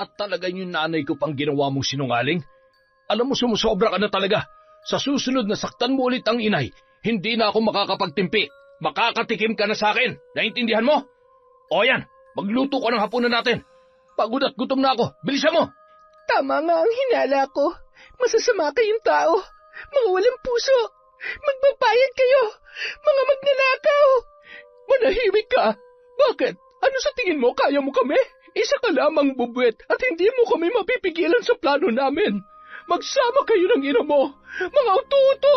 At talaga yung nanay ko pang ginawa mong sinungaling? Alam mo, sumusobra ka na talaga. Sa susunod na saktan mo ulit ang inay, hindi na ako makakapagtimpi. Makakatikim ka na sa akin. Naintindihan mo? O yan, magluto ka ng hapunan natin. Pagod at gutom na ako. Bilisan mo! Tama nga ang hinala ko. Masasama kayong tao. Mga walang puso. Magbabayad kayo. Mga magnanakaw. Manahimik ka. Bakit? Ano sa tingin mo? Kaya mo kami? Isa ka lamang bubwet at hindi mo kami mapipigilan sa plano namin. Magsama kayo ng ina mo. Mga uto-uto.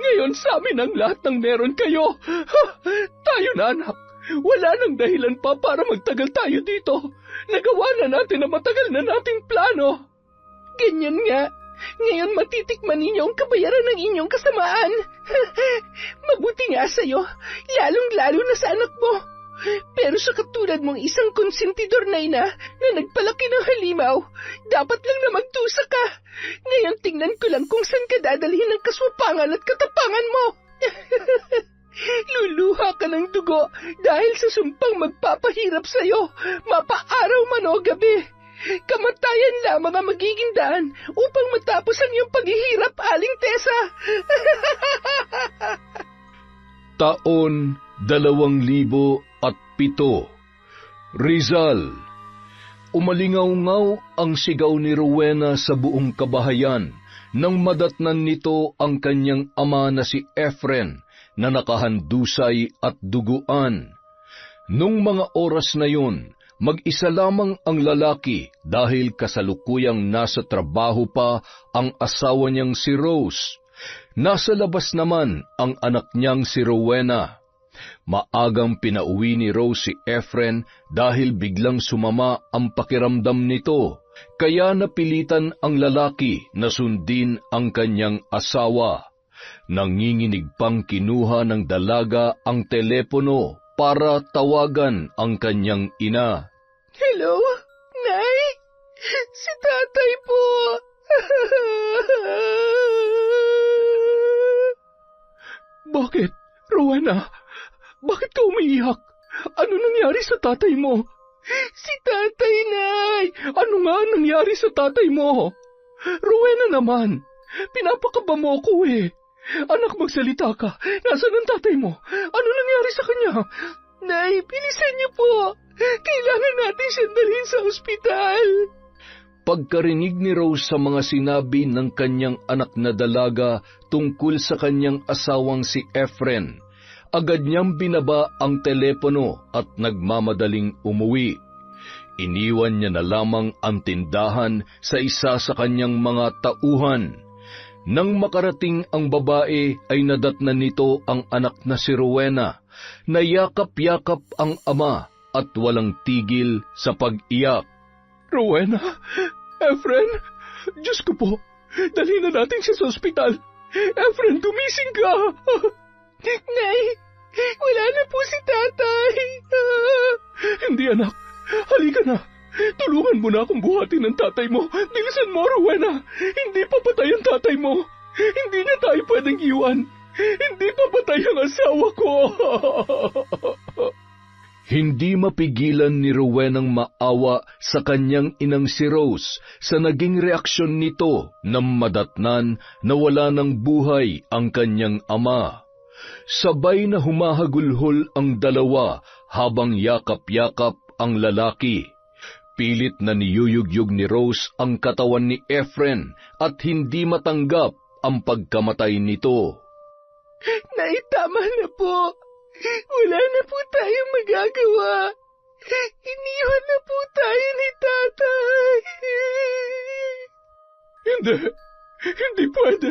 Ngayon sa amin ang lahat ng meron kayo. Tayo na, anak. Wala nang dahilan pa para magtagal tayo dito. Nagawa na natin ang matagal na nating plano. Ganyan nga. Ngayon matitikman ninyo ang kabayaran ng inyong kasamaan. Mabuti nga sa'yo, lalong-lalo na sa anak mo. Pero sa katulad mong isang konsentidor na ina na nagpalaki ng halimaw, dapat lang na magtusa ka. Ngayon tingnan ko lang kung saan ka dadalhin ng kaswapangan at katapangan mo. Luluha ka ng dugo dahil sa sumpang magpapahirap sa'yo, mapaaraw man o gabi. Kamatayan lamang ang magiging daan upang matapos ang iyong paghihirap, Aling Tessa. Taon 2007, Rizal. Umalingaw-ngaw ang sigaw ni Rowena sa buong kabahayan nang madatnan nito ang kanyang ama na si Efren na nakahandusay at duguan. Nung mga oras na yun, mag-isa lamang ang lalaki dahil kasalukuyang nasa trabaho pa ang asawa niyang si Rose. Nasa labas naman ang anak niyang si Rowena. Maagang pinauwi ni Rose si Efren dahil biglang sumama ang pakiramdam nito, kaya napilitan ang lalaki na sundin ang kanyang asawa. Nanginginig pang kinuha ng dalaga ang telepono para tawagan ang kanyang ina. Hello, Nay? Si tatay po. Bakit, Rowena? Bakit ka umiiyak? Ano nangyari sa tatay mo? Si tatay, Nay! Ano nga nangyari sa tatay mo? Rowena naman, pinapakaba mo ako eh. Anak, magsalita ka. Nasaan ang tatay mo? Ano nangyari sa kanya? Nay, bilisan niyo po. Kailangan natin siyang dalhin sa ospital. Pagkarinig ni Rose sa mga sinabi ng kanyang anak na dalaga tungkol sa kanyang asawang si Efren, agad niyang binaba ang telepono at nagmamadaling umuwi. Iniwan niya na lamang ang tindahan sa isa sa kanyang mga tauhan. Nang makarating ang babae ay nadatnan nito ang anak na si Rowena, na yakap-yakap ang ama at walang tigil sa pag-iyak. Rowena, Efren, Diyos ko po, dalhin na natin siya sa ospital. Efren, gumising ka. Nay, wala na po si tatay. Hindi, anak. Halika na. Tulungan mo na akong buhatin ng tatay mo. Bilisan mo, Rowena. Hindi papatay ang tatay mo. Hindi niya tayo pwedeng iwan. Hindi papatay ang asawa ko. Hindi mapigilan ni Rowenang maawa sa kanyang inang si Rose sa naging reaksyon nito nang madatnan na wala ng buhay ang kanyang ama. Sabay na humahagulhol ang dalawa habang yakap-yakap ang lalaki. Pilit na niyuyugyug ni Rose ang katawan ni Efren at hindi matanggap ang pagkamatay nito. Nay, tama na po. Wala na po tayong magagawa. Iniwan na po tayo ni tatay. Hindi pwede.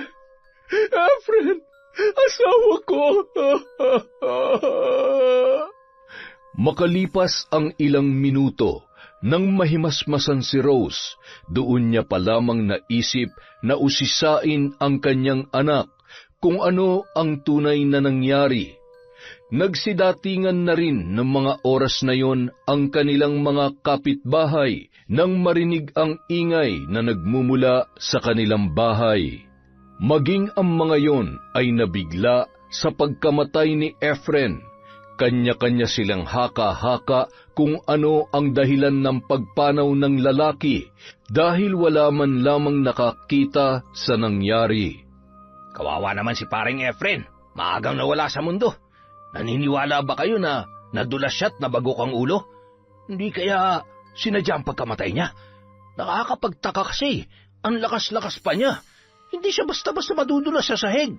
Efren, asawa ko. Makalipas ang ilang minuto, nang mahimasmasan si Rose, doon niya pa lamang naisip na usisain ang kanyang anak kung ano ang tunay na nangyari. Nagsidatingan na rin ng mga oras na yon ang kanilang mga kapitbahay nang marinig ang ingay na nagmumula sa kanilang bahay. Maging ang mga yon ay nabigla sa pagkamatay ni Efren, Kanya-kanya silang haka-haka kung ano ang dahilan ng pagpanaw ng lalaki dahil wala man lamang nakakita sa nangyari. Kawawa naman si paring Efren, maagang nawala sa mundo. Naniniwala ba kayo na nadulas siya't nabagok ang ulo? Hindi kaya sinadyang pagkamatay niya? Nakakapagtaka kasi, ang lakas-lakas pa niya. Hindi siya basta-basta madudulas sa sahig.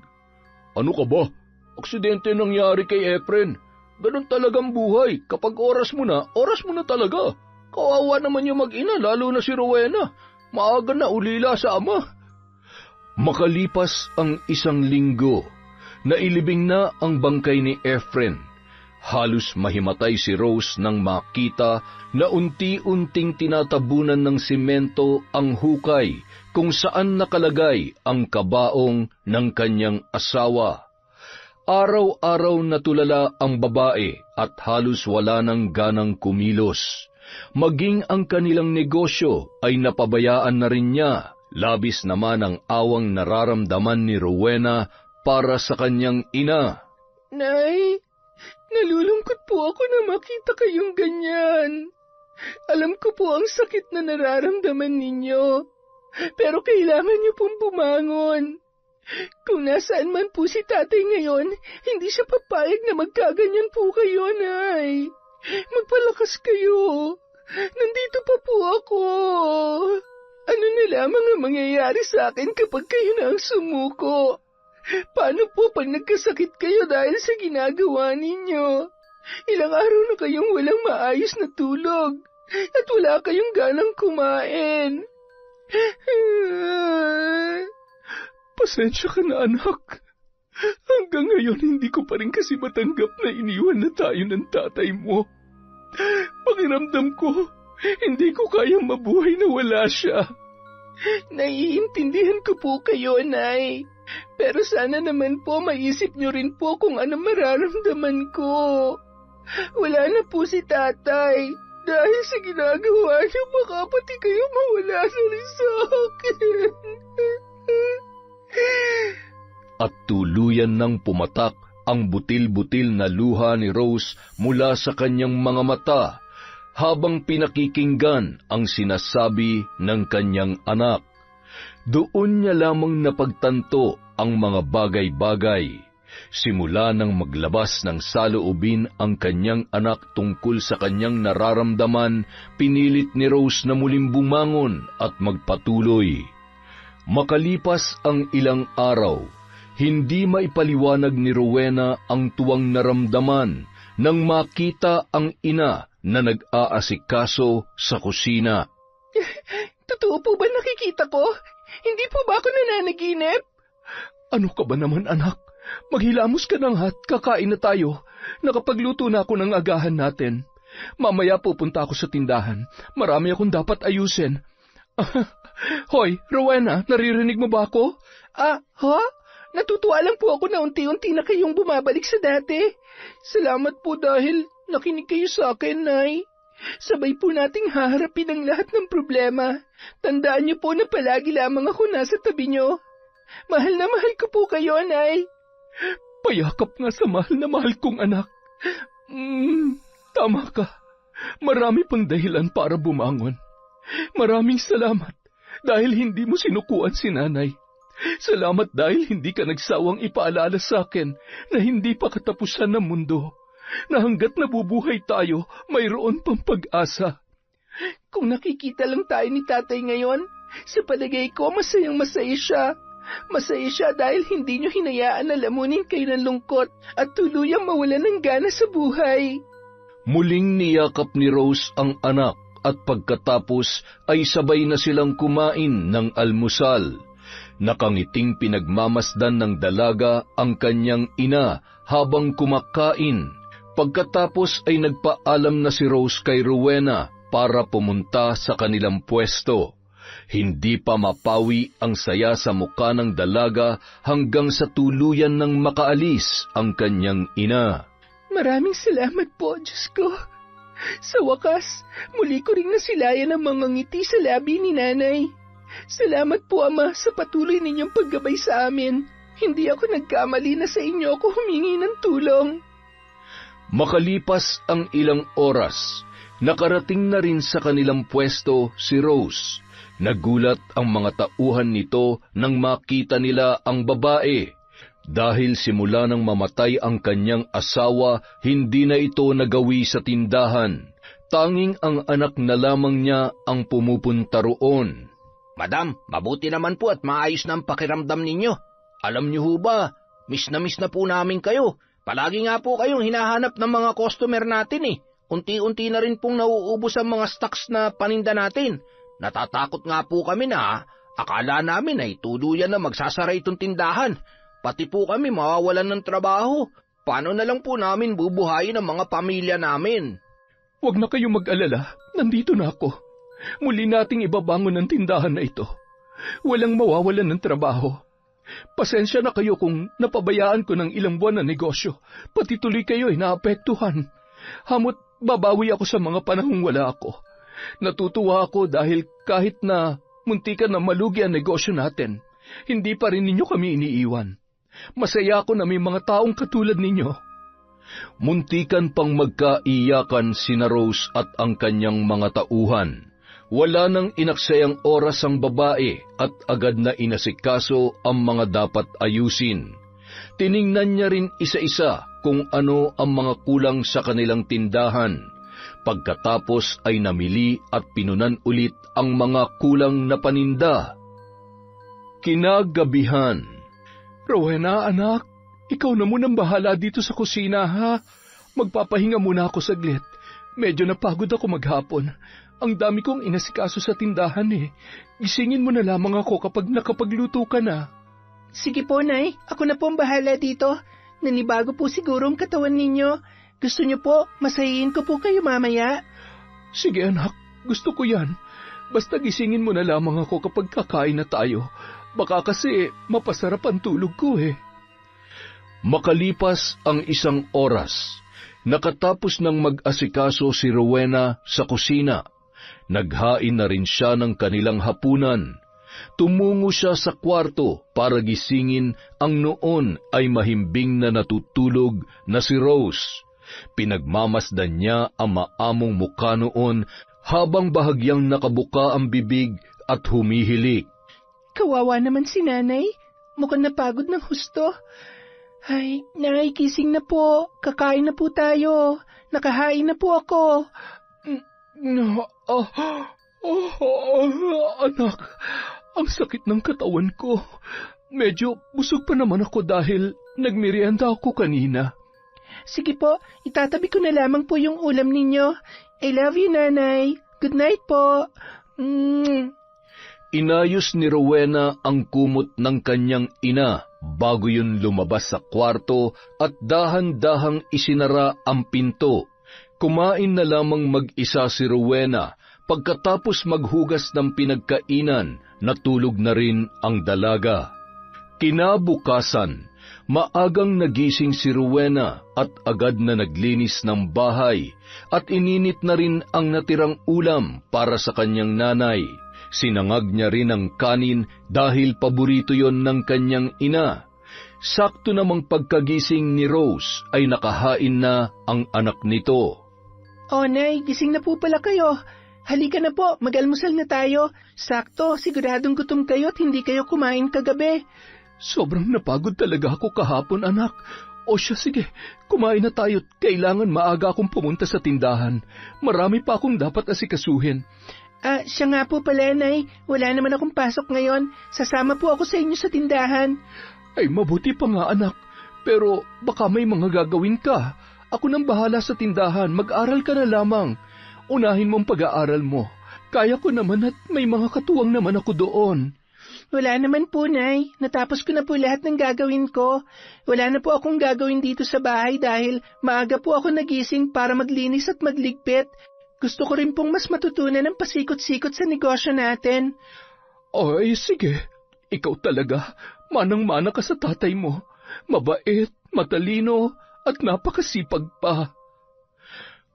Ano ka ba? Aksidente nangyari kay Efren. Ganun talagang buhay. Kapag oras mo na talaga. Kawawa naman yung mag-ina, lalo na si Rowena. Maaga na ulila sa ama. Makalipas ang 1 linggo, nailibing na ang bangkay ni Efren. Halos mahimatay si Rose nang makita na unti-unting tinatabunan ng simento ang hukay kung saan nakalagay ang kabaong ng kanyang asawa. Araw-araw natulala ang babae at halos wala ng ganang kumilos. Maging ang kanilang negosyo ay napabayaan na rin niya. Labis naman ang awang nararamdaman ni Rowena para sa kanyang ina. Nay, nalulungkot po ako na makita kayong ganyan. Alam ko po ang sakit na nararamdaman ninyo, pero kailangan niyo pong bumangon. Kung nasaan man po si tatay ngayon, hindi siya papayag na magkaganyan po kayo, Nay. Magpalakas kayo. Nandito pa po ako. Ano na lamang ang mangyayari sa akin kapag kayo na ang sumuko? Paano po pag nagkasakit kayo dahil sa ginagawa ninyo? Ilang araw na kayong walang maayos na tulog at wala kayong ganang kumain. Pasensya ka na, anak. Hanggang ngayon hindi ko pa rin kasi matanggap na iniwan na tayo ng tatay mo. Pakiramdam ko, hindi ko kayang mabuhay na wala siya. Naiintindihan ko po kayo, Nay. Pero sana naman po maisip niyo rin po kung ano mararamdaman ko. Wala na po si tatay. Dahil sa ginagawa niyo, baka pati kayo mawala na rin sa akin. At tuluyan nang pumatak ang butil-butil na luha ni Rose mula sa kanyang mga mata habang pinakikinggan ang sinasabi ng kanyang anak. Doon niya lamang napagtanto ang mga bagay-bagay. Simula nang maglabas ng saloobin ang kanyang anak tungkol sa kanyang nararamdaman, pinilit ni Rose na muling bumangon at magpatuloy. Makalipas ang ilang araw, hindi maipaliwanag ni Rowena ang tuwang naramdaman nang makita ang ina na nag-aasikaso sa kusina. Totoo po ba nakikita ko? Hindi po ba ako nananaginip? Ano ka ba naman, anak? Maghilamos ka ng hat, kakain na tayo. Nakapagluto na ako ng agahan natin. Mamaya pupunta ako sa tindahan. Marami akong dapat ayusin. Hoy, Rowena, naririnig mo ba ako? Ha? Natutuwa lang po ako na unti-unti na kayong bumabalik sa dati. Salamat po dahil nakinig kayo sa akin, Nay. Sabay po nating haharapin ang lahat ng problema. Tandaan niyo po na palagi lamang ako nasa tabi niyo. Mahal na mahal ko po kayo, Nay. Payakap nga sa mahal na mahal kong anak. Tama ka. Marami pang dahilan para bumangon. Maraming salamat dahil hindi mo sinukuan si nanay. Salamat dahil hindi ka nagsawang ipaalala sa akin na hindi pa katapusan ng mundo, na hanggat nabubuhay tayo, mayroon pang pag-asa. Kung nakikita lang tayo ni tatay ngayon, sa palagay ko masayang masaya siya. Masaya siya dahil hindi niyo hinayaan na lamunin kayo ng lungkot at tuluyang mawalan ng gana sa buhay. Muling niyakap ni Rose ang anak at pagkatapos ay sabay na silang kumain ng almusal. Nakangiting pinagmamasdan ng dalaga ang kanyang ina habang kumakain. Pagkatapos ay nagpaalam na si Rose kay Rowena para pumunta sa kanilang pwesto. Hindi pa mapawi ang saya sa muka ng dalaga hanggang sa tuluyan ng makaalis ang kanyang ina. Maraming salamat po, Diyos ko. Sa wakas, muli ko ring nasilayan ang mga ngiti sa labi ni Nanay. Salamat po, Ama, sa patuloy ninyong paggabay sa amin. Hindi ako nagkamali na sa inyo ako humingi ng tulong. Makalipas ang ilang oras, nakarating na rin sa kanilang pwesto si Rose. Nagulat ang mga tauhan nito nang makita nila ang babae. Dahil simula nang mamatay ang kanyang asawa, hindi na ito nagawi sa tindahan. Tanging ang anak na lamang niya ang pumupunta roon. Madam, mabuti naman po at maayos na ang pakiramdam ninyo. Alam niyo ho ba, miss na po namin kayo. Palagi nga po kayong hinahanap ng mga customer natin eh. Unti-unti na rin pong nauubos ang mga stocks na paninda natin. Natatakot nga po kami na akala namin ay tuluyan na magsasara itong tindahan. Pati po kami mawawalan ng trabaho. Paano na lang po namin bubuhayin ang mga pamilya namin? Huwag na kayong mag-alala, nandito na ako. Muli nating ibabangon ang tindahan na ito. Walang mawawalan ng trabaho. Pasensya na kayo kung napabayaan ko ng ilang buwan na negosyo, pati tuloy kayo ay naapektuhan. Hamot babawi ako sa mga panahong wala ako. Natutuwa ako dahil kahit na muntikan na malugi ang negosyo natin, hindi pa rin ninyo kami iniiwan. Masaya ako na may mga taong katulad ninyo. Muntikan pang magkaiyakan sina Rose at ang kanyang mga tauhan. Wala nang inaksayang oras ang babae at agad na inasikaso ang mga dapat ayusin. Tiningnan niya rin isa-isa kung ano ang mga kulang sa kanilang tindahan. Pagkatapos ay namili at pinunan ulit ang mga kulang na paninda. Kinagabihan. Rowena, anak, ikaw na munang bahala dito sa kusina, ha? Magpapahinga muna ako saglit. Medyo napagod ako maghapon. Ang dami kong inasikaso sa tindahan eh. Gisingin mo na lamang ako kapag nakapagluto ka na. Sige po, Nay. Ako na po ang bahala dito. Nanibago po siguro ang katawan ninyo. Gusto niyo po, masahihin ko po kayo mamaya. Sige anak, gusto ko yan. Basta gisingin mo na lamang ako kapag kakain na tayo. Baka kasi mapasarap ang tulog ko eh. Makalipas ang isang oras, nakatapos ng mag-asikaso si Rowena sa kusina. Naghain na rin siya ng kanilang hapunan. Tumungo siya sa kwarto para gisingin ang noon ay mahimbing na natutulog na si Rose. Pinagmamasdan niya ang maamong mukha noon habang bahagyang nakabuka ang bibig at humihilik. Kawawa naman si Nanay. Mukhang napagod ng husto. Ay, Nay, gising na po. Kakain na po tayo. Nakahain na po ako. Anak, ang sakit ng katawan ko. Medyo busog pa naman ako dahil nagmerienda ako kanina. Sige po, itatabi ko na lamang po yung ulam ninyo. I love you, Nanay. Good night po. Inayos ni Rowena ang kumot ng kanyang ina bago yun lumabas sa kwarto at dahan-dahang isinara ang pinto. Kumain na lamang mag-isa si Rowena. Pagkatapos maghugas ng pinagkainan, natulog na rin ang dalaga. Kinabukasan, maagang nagising si Rowena at agad na naglinis ng bahay at ininit na rin ang natirang ulam para sa kanyang nanay. Sinangag niya rin ang kanin dahil paborito yon ng kanyang ina. Sakto namang pagkagising ni Rose ay nakahain na ang anak nito. Oh, Nay, gising na po pala kayo. Halika na po, mag-almusal na tayo. Sakto, siguradong gutom kayo at hindi kayo kumain kagabi. Sobrang napagod talaga ako kahapon, anak. O siya, sige, kumain na tayo. Kailangan maaga akong pumunta sa tindahan. Marami pa akong dapat asikasuhin. Siya nga po pala, Nay. Wala naman akong pasok ngayon. Sasama po ako sa inyo sa tindahan. Ay, mabuti pa nga, anak. Pero baka may mga gagawin ka. Ako nang bahala sa tindahan. Mag-aral ka na lamang. Unahin mong pag-aaral mo. Kaya ko naman at may mga katuwang naman ako doon. Wala naman po, Nay. Natapos ko na po lahat ng gagawin ko. Wala na po akong gagawin dito sa bahay dahil maaga po ako nagising para maglinis at magligpit. Gusto ko rin pong mas matutunan ng pasikot-sikot sa negosyo natin. Ay, sige. Ikaw talaga. Manang-mana ka sa tatay mo. Mabait, matalino, at napakasipag pa.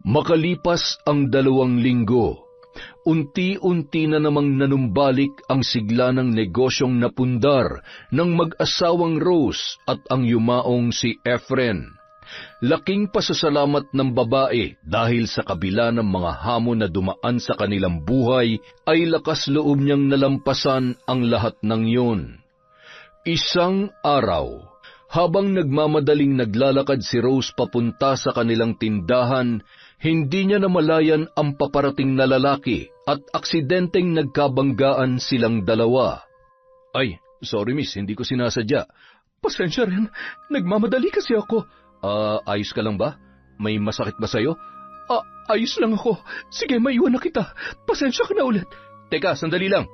Makalipas ang 2 linggo, unti-unti na namang nanumbalik ang sigla ng negosyong napundar ng mag-asawang Rose at ang yumaong si Efren. Laking pasasalamat ng babae dahil sa kabila ng mga hamon na dumaan sa kanilang buhay, ay lakas loob niyang nalampasan ang lahat ng yun. Isang araw, habang nagmamadaling naglalakad si Rose papunta sa kanilang tindahan, hindi niya namalayan ang paparating na lalaki at aksidenteng nagkabanggaan silang dalawa. Ay, sorry miss, hindi ko sinasadya. Pasensya rin, nagmamadali kasi ako. Ayos ka lang ba? May masakit ba sa'yo? Ayos lang ako. Sige, maiwan na kita. Pasensya ka na ulit. Teka, sandali lang.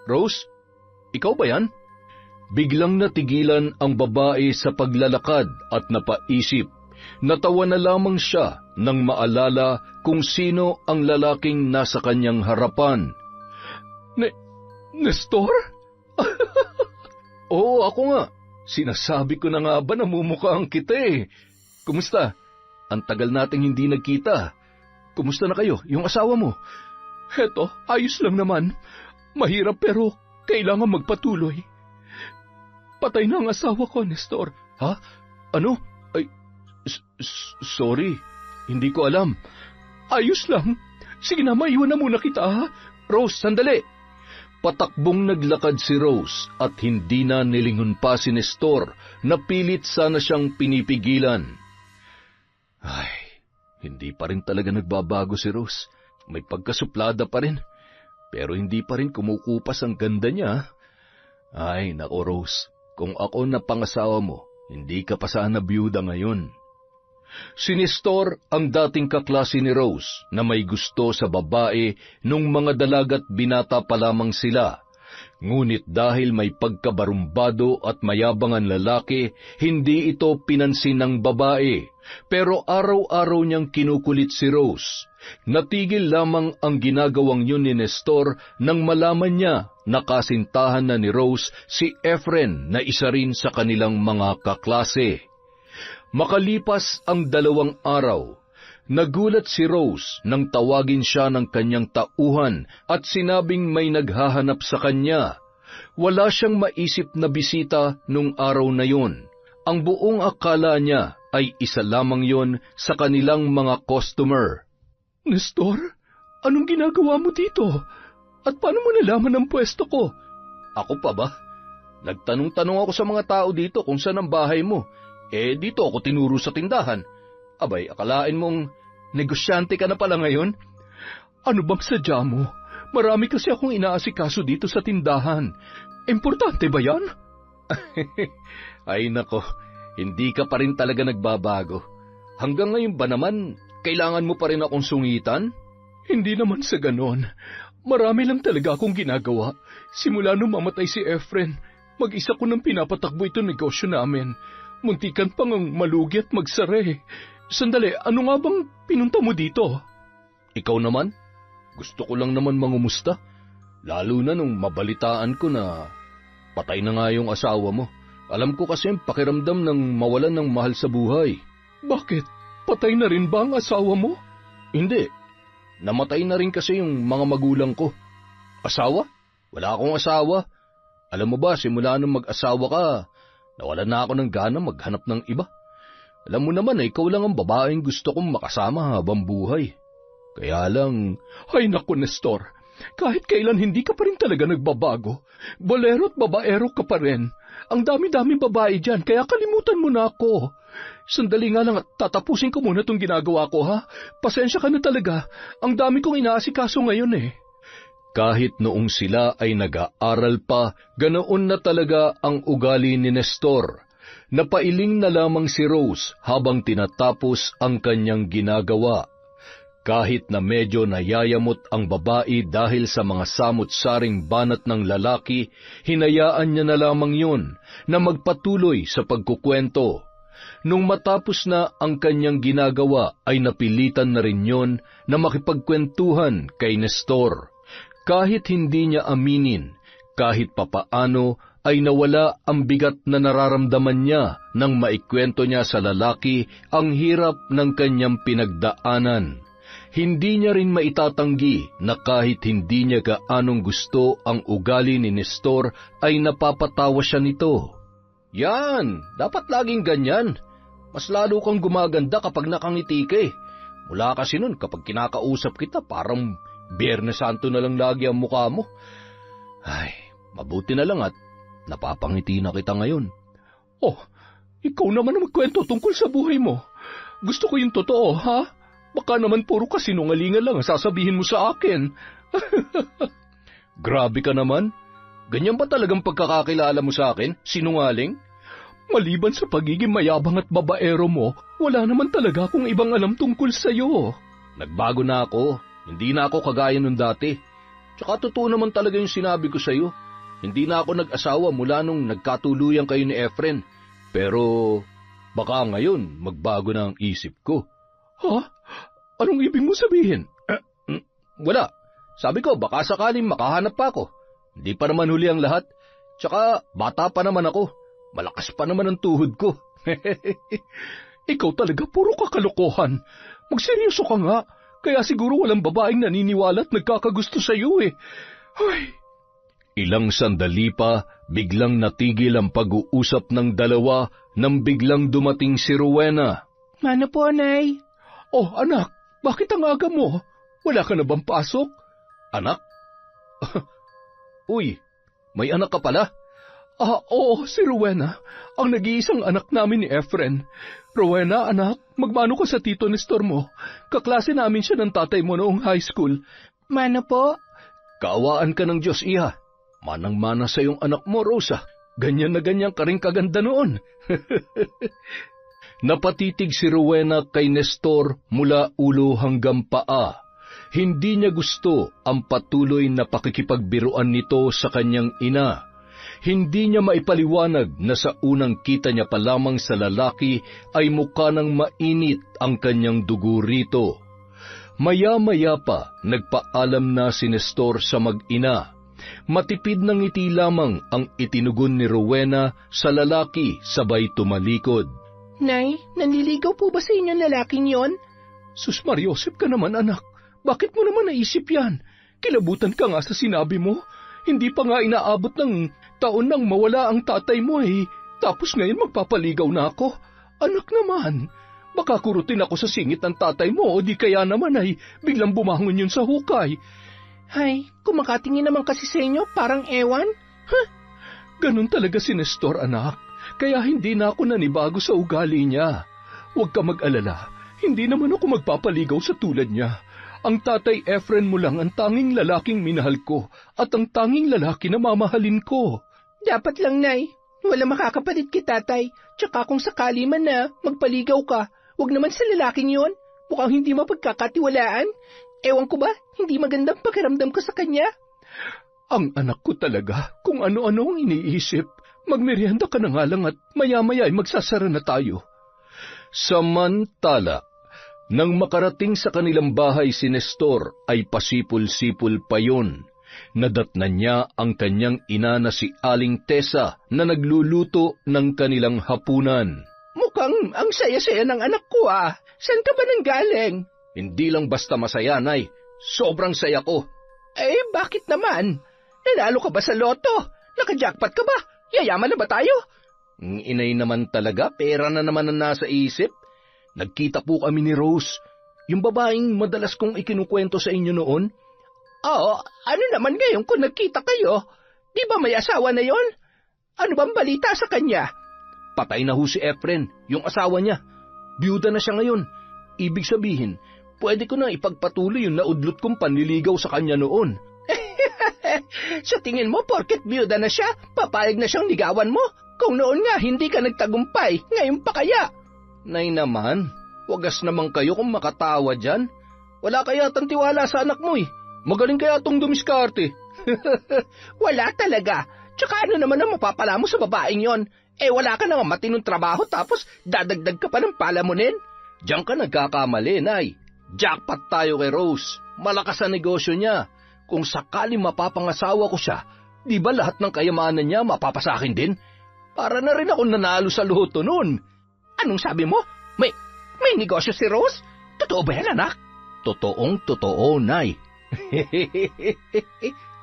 Rose, ikaw ba yan? Biglang natigilan ang babae sa paglalakad at napaisip. Natawa na lamang siya nang maalala kung sino ang lalaking nasa kanyang harapan. Nestor? Oo, ako nga. Sinasabi ko na nga ba namumukhaan kita eh. Kumusta? Ang tagal nating hindi nagkita. Kumusta na kayo, yung asawa mo? Heto, ayos lang naman. Mahirap pero kailangan magpatuloy. Patay na ang asawa ko, Nestor. Ha? Ano? Ay, sorry. Hindi ko alam. Ayos lang. Sige na, maiwan na muna kita, ha? Rose, sandali. Patakbong naglakad si Rose at hindi na nilingon pa si Nestor na pilit sana siyang pinipigilan. Ay, hindi pa rin talaga nagbabago si Rose. May pagkasuplada pa rin, pero hindi pa rin kumukupas ang ganda niya. Ay, nako Rose, kung ako na pangasawa mo, hindi ka pa sana byuda ngayon. Si Nestor ang dating kaklase ni Rose na may gusto sa babae nung mga dalaga't binata pa lamang sila. Ngunit dahil may pagkabarumbado at mayabangan lalaki, hindi ito pinansin ng babae. Pero araw-araw niyang kinukulit si Rose. Natigil lamang ang ginagawang yun ni Nestor nang malaman niya na kasintahan na ni Rose si Efren na isa rin sa kanilang mga kaklase. Makalipas ang 2 araw, nagulat si Rose nang tawagin siya ng kanyang tauhan at sinabing may naghahanap sa kanya. Wala siyang maisip na bisita nung araw na yun. Ang buong akala niya ay isa lamang yon sa kanilang mga customer. Nestor, anong ginagawa mo dito? At paano mo nalaman ang pwesto ko? Ako pa ba? Nagtanong-tanong ako sa mga tao dito kung saan ang bahay mo. Dito ako tinuro sa tindahan. Abay, akalain mong negosyante ka na pala ngayon? Ano bang sadya mo? Marami kasi akong inaasikaso dito sa tindahan. Importante ba yan? Ay nako, hindi ka pa rin talaga nagbabago. Hanggang ngayon ba naman, kailangan mo pa rin akong sungitan? Hindi naman sa ganon. Marami lang talaga akong ginagawa. Simula nung mamatay si Efren, mag-isa ko nang pinapatakbo itong negosyo namin. Muntikan pang ang malugi at magsara. Sandali, ano nga bang pinunta mo dito? Ikaw naman? Gusto ko lang naman mangumusta. Lalo na nung mabalitaan ko na patay na nga yung asawa mo. Alam ko kasi ang pakiramdam ng mawalan ng mahal sa buhay. Bakit? Patay na rin ba ang asawa mo? Hindi. Namatay na rin kasi yung mga magulang ko. Asawa? Wala akong asawa. Alam mo ba, simula nung mag-asawa ka, nawalan na ako ng gana maghanap ng iba. Alam mo naman ikaw lang ang babaeng gusto kong makasama habang buhay. Kaya lang... Ay naku, Nestor, kahit kailan hindi ka pa rin talaga nagbabago. Bolero at babaero ka pa rin. Ang dami-daming babae dyan, kaya kalimutan mo na ako. Sandali nga lang at tatapusin ko muna itong ginagawa ko, ha? Pasensya ka na talaga. Ang dami kong inaasikaso ngayon eh. Kahit noong sila ay nag-aaral pa, ganoon na talaga ang ugali ni Nestor. Napailing na lamang si Rose habang tinatapos ang kanyang ginagawa. Kahit na medyo nayayamot ang babae dahil sa mga samot-saring banat ng lalaki, hinayaan niya na lamang yun na magpatuloy sa pagkukwento. Nung matapos na ang kanyang ginagawa ay napilitan na rin yun na makipagkwentuhan kay Nestor. Kahit hindi niya aminin, kahit papaano ay nawala ang bigat na nararamdaman niya nang maikwento niya sa lalaki ang hirap ng kanyang pinagdaanan. Hindi niya rin maitatanggi na kahit hindi niya gaanong gusto ang ugali ni Nestor ay napapatawa siya nito. Yan, dapat laging ganyan. Mas lalo kang gumaganda kapag nakangiti ka eh. Mula kasi nun, kapag kinakausap kita, parang Biyernes Santo na lang lagi ang mukha mo. Ay, mabuti na lang at napapangiti na kita ngayon. Oh, ikaw naman ang magkwento tungkol sa buhay mo. Gusto ko yung totoo, ha? Baka naman puro kasinungalingan lang ang sasabihin mo sa akin. Grabe ka naman. Ganyan ba talagang pagkakakilala mo sa akin? Sinungaling? Maliban sa pagiging mayabang at babaero mo, wala naman talaga akong ibang alam tungkol sa'yo. Nagbago na ako. Hindi na ako kagaya nung dati. Tsaka totoo naman talaga yung sinabi ko sa'yo. Hindi na ako nag-asawa mula nung nagkatuluyan kayo ni Efren. Pero baka ngayon magbago na ang isip ko. Ha? Anong ibig mo sabihin? Wala. Sabi ko baka sakaling makahanap pa ako. Hindi pa naman huli ang lahat. Tsaka bata pa naman ako. Malakas pa naman ang tuhod ko. Ikaw talaga puro kakalokohan. Magseryoso ka nga. Kaya siguro walang babaeng naniniwala at nagkakagusto sa iyo eh. Ay. Ilang sandali pa, biglang natigil ang pag-uusap ng dalawa nang biglang dumating si Rowena. Mano po, Nay? Oh, anak, bakit ang aga mo? Wala ka na bang pasok? Anak? Uy, may anak ka pala? Oo, si Rowena, ang nag-iisang anak namin ni Efren. Rowena, anak, magmano ka sa tito Nestor mo. Kaklase namin siya ng tatay mo noong high school. Mano po? Kaawaan ka ng Diyos, iha. Manang-mana sa iyong anak mo, Rosa. Ganyan na ganyan ka rin kaganda noon. Napatitig si Rowena kay Nestor mula ulo hanggang paa. Hindi niya gusto ang patuloy na pakikipagbiruan nito sa kanyang ina. Hindi niya maipaliwanag na sa unang kita niya pa lamang sa lalaki ay mukha ng mainit ang kanyang dugo rito. Maya-maya pa nagpaalam na si Nestor sa mag-ina. Matipid ng ngiti lamang ang itinugon ni Rowena sa lalaki sabay tumalikod. Nay, nanliligaw po ba sa inyo lalaking yon? Sus Mariosep ka naman anak, bakit mo naman naisip yan? Kilabutan ka nga sa sinabi mo. Hindi pa nga inaabot ng taon nang mawala ang tatay mo eh. Tapos ngayon magpapaligaw na ako. Anak naman, baka kurutin ako sa singit ng tatay mo o di kaya naman ay biglang bumangon yun sa hukay. Hay, kumakatingin naman kasi sa inyo parang ewan. Huh? Ganun talaga si Nestor anak. Kaya hindi na ako nanibago sa ugali niya. Huwag ka mag-alala, hindi naman ako magpapaligaw sa tulad niya. Ang tatay Efren mo lang ang tanging lalaking minahal ko at ang tanging lalaki na mamahalin ko. Dapat lang, Nay. Wala makakapalit kay tatay. Tsaka kung sakali man na magpaligaw ka, huwag naman sa lalaking yon. Mukhang hindi mapagkakatiwalaan. Ewan ko ba, hindi magandang pakiramdam ko sa kanya. Ang anak ko talaga, kung ano-ano ang iniisip. Magmerienda ka na nga lang at maya-maya ay magsasara na tayo. Samantala, nang makarating sa kanilang bahay si Nestor ay pasipul-sipul pa yun. Nadatnan niya ang kanyang ina na si Aling Tessa na nagluluto ng kanilang hapunan. Mukhang ang saya-saya ng anak ko ah. Saan ka ba nanggaling? Hindi lang basta masaya, Nay. Sobrang saya ko. Eh, bakit naman? Nanalo ka ba sa loto? Naka-jackpot ka ba? Yayaman na ba tayo? Inay naman talaga, pera na naman ang nasa isip. Nagkita po kami ni Rose, yung babaeng madalas kong ikinukwento sa inyo noon. Oo, ano naman ngayon kung nagkita kayo? Di ba may asawa na yon? Ano bang balita sa kanya? Patay na ho si Efren, yung asawa niya. Biyuda na siya ngayon. Ibig sabihin, pwede ko na ipagpatuloy yung naudlot kong panliligaw sa kanya noon. Sa tingin mo, porket biyuda na siya, papayag na siyang ligawan mo? Kung noon nga hindi ka nagtagumpay, ngayon pa kaya? Nay naman, wagas naman kayo kung makatawa dyan. Wala kaya tang tiwala sa anak mo eh. Magaling kaya tong dumiskarte. Wala talaga. Tsaka ano naman ang mapapala mo sa babaeng yon? Eh wala ka naman matinong trabaho tapos dadagdag ka pa ng palamunin? Diyan ka nagkakamali, Nay. Jackpot tayo kay Rose. Malakas ang negosyo niya. Kung sakali mapapangasawa ko siya, di ba lahat ng kayamanan niya mapapasakin din? Para na rin ako nanalo sa loto noon. Anong sabi mo? May negosyo si Rose? Totoo ba yan, anak? Totoong totoo, Nay.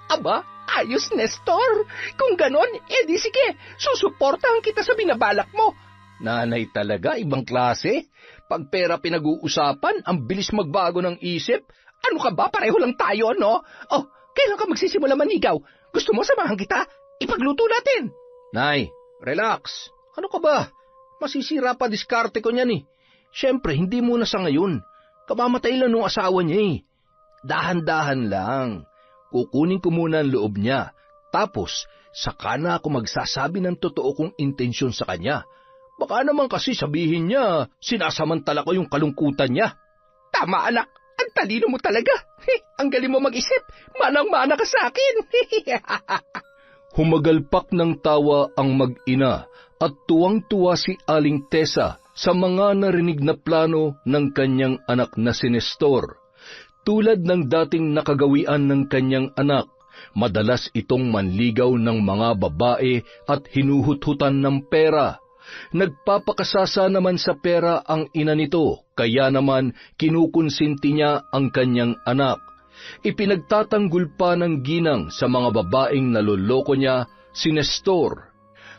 Aba, ayos, Nestor. Kung ganon, edi sige, susuportahan kita sa binabalak mo. Nanay talaga, ibang klase. Pag pera pinag-uusapan, ang bilis magbago ng isip. Ano ka ba? Pareho lang tayo, no? Oh, kailan ka magsisimula manigaw? Gusto mo samahan kita? Ipagluto natin. Nay, relax. Ano ka ba? Masisira pa diskarte ko niyan eh. Siyempre, hindi muna sa ngayon. Kamamatay lang nung asawa niya eh. Dahan-dahan lang. Kukunin ko muna ang loob niya. Tapos, saka na ako magsasabi ng totoo kong intensyon sa kanya. Baka naman kasi sabihin niya, sinasamantala ko yung kalungkutan niya. Tama, anak. Ang talino mo talaga. Ang galing mo mag-isip. Manang-mana ka sa akin. Humagalpak ng tawa ang mag-ina at tuwang-tuwa si Aling Tessa sa mga narinig na plano ng kanyang anak na si Nestor. Tulad ng dating nakagawian ng kanyang anak, madalas itong manligaw ng mga babae at hinuhut-hutan ng pera. Nagpapakasasa naman sa pera ang ina nito, kaya naman kinukonsinti niya ang kanyang anak. Ipinagtatanggol pa ng ginang sa mga babaeng naloloko niya si Nestor.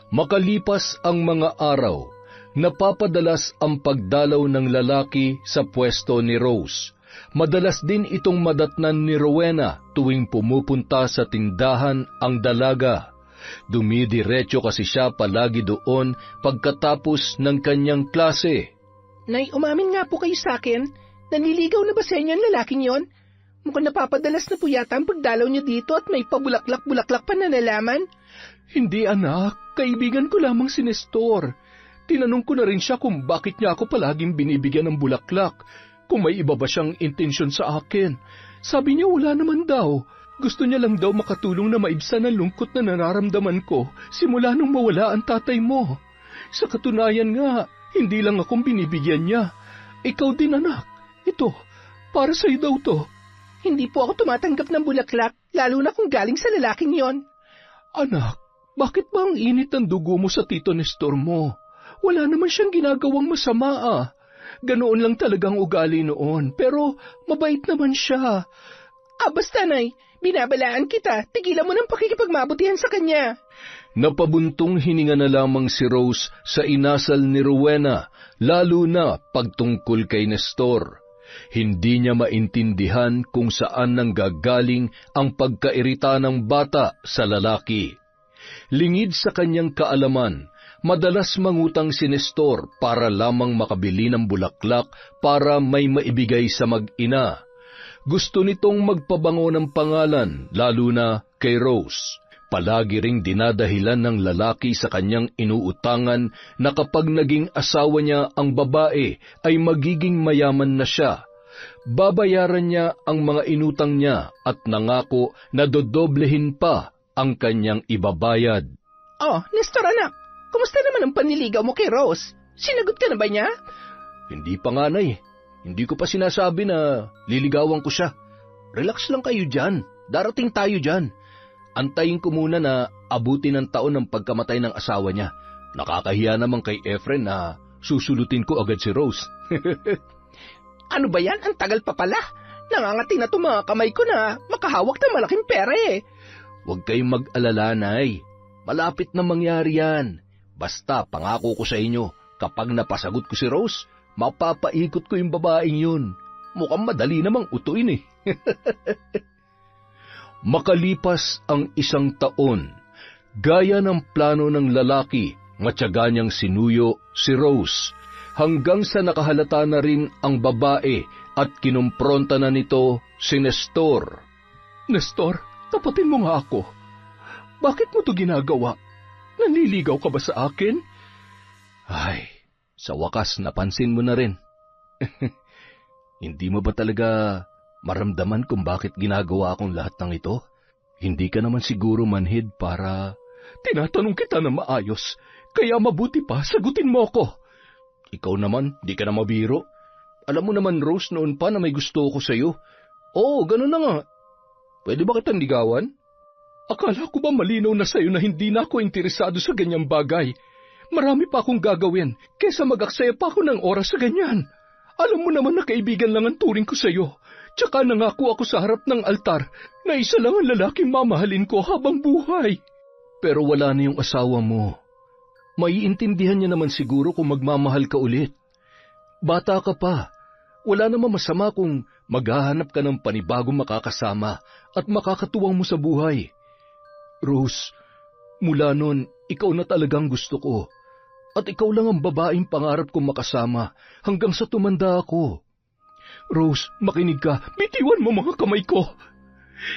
Makalipas ang mga araw, napapadalas ang pagdalaw ng lalaki sa pwesto ni Rose. Madalas din itong madatnan ni Rowena tuwing pumupunta sa tindahan ang dalaga. Dumidiretso kasi siya palagi doon pagkatapos ng kanyang klase. Nay, umamin nga po kayo sa akin. Nanliligaw na ba sa inyo ang lalaking yon? Mukhang napapadalas na po yata ang pagdalaw niyo dito at may pabulaklak-bulaklak pa na nalaman. Hindi anak, kaibigan ko lamang si Nestor. Tinanong ko na rin siya kung bakit niya ako palaging binibigyan ng bulaklak, kung may iba ba siyang intensyon sa akin. Sabi niya wala naman daw. Gusto niya lang daw makatulong na maibsan ang lungkot na nararamdaman ko simula nung mawala ang tatay mo. Sa katunayan nga, hindi lang akong binibigyan niya. Ikaw din anak. Ito, para sa'yo daw to. Hindi po ako tumatanggap ng bulaklak, lalo na kung galing sa lalaking yon. Anak, bakit ba ang init ng dugo mo sa Tito Nestor mo? Wala naman siyang ginagawang masama ah. Ganoon lang talagang ugali noon, pero mabait naman siya. Basta nay, binabalaan kita, tigilan mo ng pakikipagmabutihan sa kanya. Napabuntong hininga na lamang si Rose sa inasal ni Rowena, lalo na pagtungkol kay Nestor. Hindi niya maintindihan kung saan nanggagaling ang pagkairita ng bata sa lalaki. Lingid sa kanyang kaalaman, madalas mangutang si Nestor para lamang makabili ng bulaklak para may maibigay sa mag-ina. Gusto nitong magpabango ng pangalan, lalo na kay Rose. Palagi ring dinadahilan ng lalaki sa kanyang inuutangan na kapag naging asawa niya ang babae ay magiging mayaman na siya. Babayaran niya ang mga inutang niya at nangako na dodoblehin pa ang kanyang ibabayad. Oh, Nestor anak, kumusta naman ang panliligaw mo kay Rose? Sinagot ka na ba niya? Hindi pa nga nay. Hindi ko pa sinasabi na liligawan ko siya. Relax lang kayo dyan. Darating tayo dyan. Antayin ko muna na abutin ng taon ng pagkamatay ng asawa niya. Nakakahiya naman kay Efren na susulutin ko agad si Rose. Ano ba yan? Ang tagal pa pala. Nangangati na mga kamay ko na makahawak ng malaking pera eh. Huwag kayong mag-alala, Nay. Malapit na mangyari yan. Basta pangako ko sa inyo, kapag napasagot ko si Rose, mapapaikot ko yung babaeng yun. Mukhang madali namang utuin eh. Makalipas ang 1 taon, gaya ng plano ng lalaki, matyaga niyang sinuyo si Rose, hanggang sa nakahalata na rin ang babae at kinumpronta na nito si Nestor. Nestor, tapatin mo nga ako. Bakit mo to ginagawa? Nanliligaw ka ba sa akin? Ay, sa wakas napansin mo na rin. Hindi mo ba talaga maramdaman kung bakit ginagawa akong lahat ng ito? Hindi ka naman siguro manhid para... Tinatanong kita na maayos, kaya mabuti pa sagutin mo ako. Ikaw naman, di ka na mabiro. Alam mo naman, Rose, noon pa na may gusto ko sa'yo. Oo, ganun na nga. Pwede ba kitang ligawan? Akala ko ba malinaw na sa'yo na hindi na ako interesado sa ganyang bagay? Marami pa akong gagawin, kesa mag-aksaya pa ako ng oras sa ganyan. Alam mo naman na kaibigan lang ang turing ko sa'yo. Tsaka nangako ako sa harap ng altar na isa lang ang lalaking mamahalin ko habang buhay. Pero wala na yung asawa mo. Maiintindihan niya naman siguro kung magmamahal ka ulit. Bata ka pa. Wala namang masama kung maghahanap ka ng panibagong makakasama at makakatuwang mo sa buhay. Rose, mula noon, ikaw na talagang gusto ko. At ikaw lang ang babaeng pangarap kong makasama hanggang sa tumanda ako. Rose, makinig ka. Bitiwan mo mga kamay ko.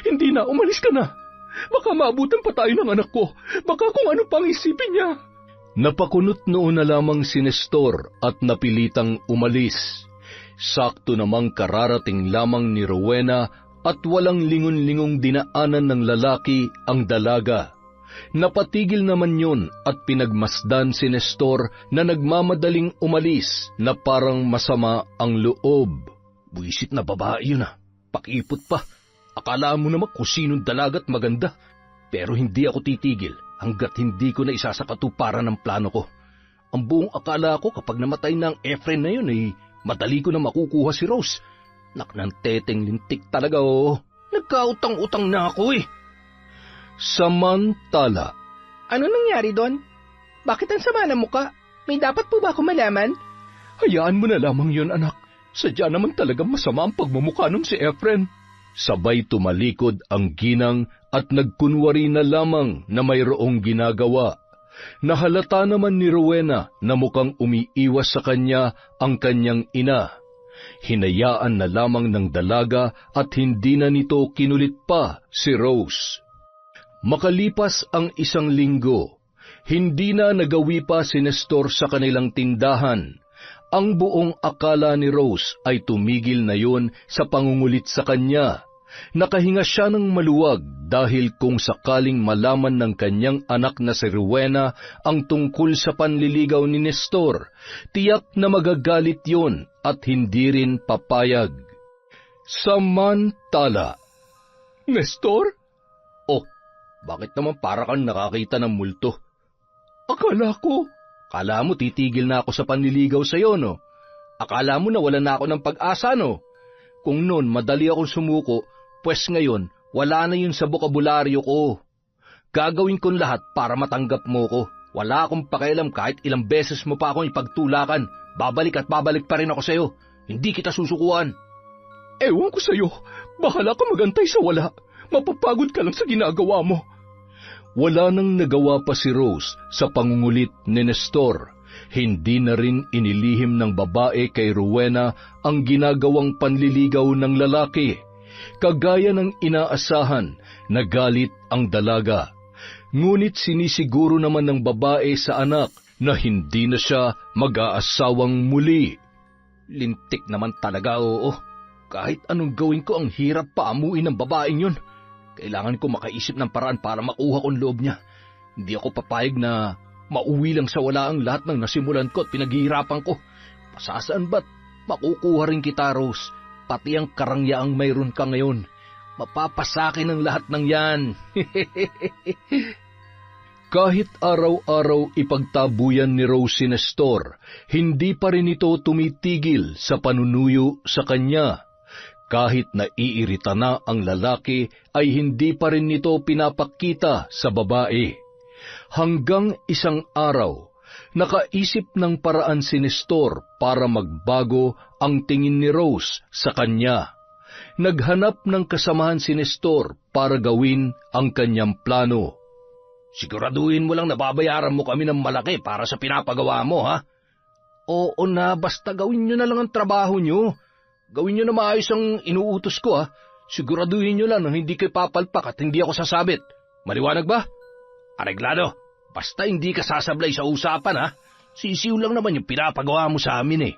Hindi na, umalis ka na. Baka maabutan pa tayo ng anak ko. Baka kung ano pang isipin niya. Napakunot noon na lamang si Nestor at napilitang umalis. Sakto namang kararating lamang ni Rowena at walang lingon-lingong dinaanan ng lalaki ang dalaga. Napatigil naman yun at pinagmasdan si Nestor na nagmamadaling umalis na parang masama ang loob. Buisit na babae yun Pakipot pa. Akala mo naman kung sinong dalagat maganda. Pero hindi ako titigil hanggat hindi ko na isa sa katuparan ng plano ko. Ang buong akala ko kapag namatay na ang Efren na yun madali ko na makukuha si Rose. Naknang teteng lintik talaga Nagkautang-utang na ako Samantala. Ano nangyari doon? Bakit ang sama ng muka? May dapat po ba ako malaman? Hayaan mo na lamang yun, anak. Sadya naman talagang masama ang pagmumukha nun si Efren. Sabay tumalikod ang ginang at nagkunwari na lamang na mayroong ginagawa. Nahalata naman ni Rowena na mukhang umiiwas sa kanya ang kanyang ina. Hinayaan na lamang ng dalaga at hindi na nito kinulit pa si Rose. Makalipas ang 1 linggo, hindi na nagawi pa si Nestor sa kanilang tindahan. Ang buong akala ni Rose ay tumigil na yun sa pangungulit sa kanya. Nakahinga siya ng maluwag dahil kung sakaling malaman ng kanyang anak na si Rowena ang tungkol sa panliligaw ni Nestor, tiyak na magagalit yun at hindi rin papayag. Samantala. Nestor? Oh, bakit naman para kang nakakita ng multo? Akala mo titigil na ako sa panliligaw sa'yo, no? Akala mo na wala na ako ng pag-asa, no? Kung noon madali akong sumuko, pues ngayon wala na yun sa bokabularyo ko. Gagawin kong lahat para matanggap mo ko. Wala akong pakialam kahit ilang beses mo pa akong ipagtulakan. Babalik at babalik pa rin ako sa'yo. Hindi kita susukuan. Ewan ko sa'yo. Bahala ka magantay sa wala. Mapapagod ka lang sa ginagawa mo. Wala nang nagawa pa si Rose sa pangungulit ni Nestor. Hindi na rin inilihim ng babae kay Rowena ang ginagawang panliligaw ng lalaki. Kagaya ng inaasahan, nagalit ang dalaga. Ngunit sinisiguro naman ng babae sa anak na hindi na siya mag-aasawang muli. Lintik naman talaga, oo. Kahit anong gawin ko, ang hirap paamuin ng babaeng yun. Kailangan ko makaisip ng paraan para makuha kong loob niya. Hindi ako papayag na mauwi lang sa wala ang lahat ng nasimulan ko at pinaghihirapan ko. Pasasaan ba't makukuha rin kita, Rose? Pati ang karangyaang mayroon ka ngayon. Mapapasakin ang lahat ng yan. Kahit araw-araw ipagtabuyan ni Rose si Nestor, hindi pa rin ito tumitigil sa panunuyo sa kanya. Kahit naiirita na ang lalaki, ay hindi pa rin nito pinapakita sa babae. Hanggang isang araw, nakaisip ng paraan si Nestor para magbago ang tingin ni Rose sa kanya. Naghanap ng kasamahan si Nestor para gawin ang kanyang plano. Siguraduhin mo lang na babayaran mo kami ng malaki para sa pinapagawa mo, ha? Oo na, basta gawin nyo na lang ang trabaho nyo. Gawin nyo na maayos ang inuutos ko, ha? Siguraduhin nyo lang na hindi kayo papalpak at hindi ako sasabit. Maliwanag ba? Areglado, basta hindi ka sasablay sa usapan, ha? Sisiw lang naman yung pinapagawa mo sa amin, eh.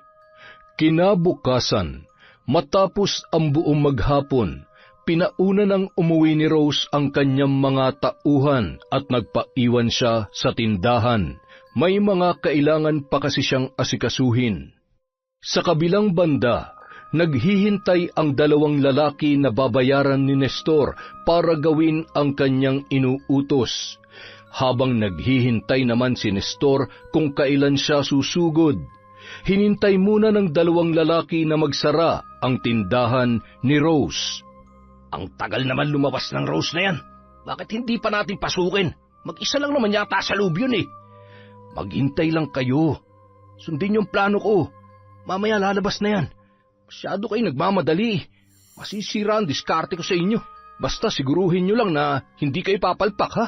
Kinabukasan, matapos ang buong maghapon, pinauna nang umuwi ni Rose ang kanyang mga tauhan at nagpaiwan siya sa tindahan. May mga kailangan pa kasi siyang asikasuhin. Sa kabilang banda, naghihintay ang 2 lalaki na babayaran ni Nestor para gawin ang kanyang inuutos. Habang naghihintay naman si Nestor kung kailan siya susugod, hinintay muna ng 2 lalaki na magsara ang tindahan ni Rose. Ang tagal naman lumabas ng Rose na yan. Bakit hindi pa natin pasukin? Mag-isa lang naman yata sa loob yun, eh. Maghintay lang kayo. Sundin yung plano ko. Mamaya lalabas na yan. Masyado kayo nagmamadali. Masisira ang diskarte ko sa inyo. Basta siguruhin nyo lang na hindi kayo papalpak, ha?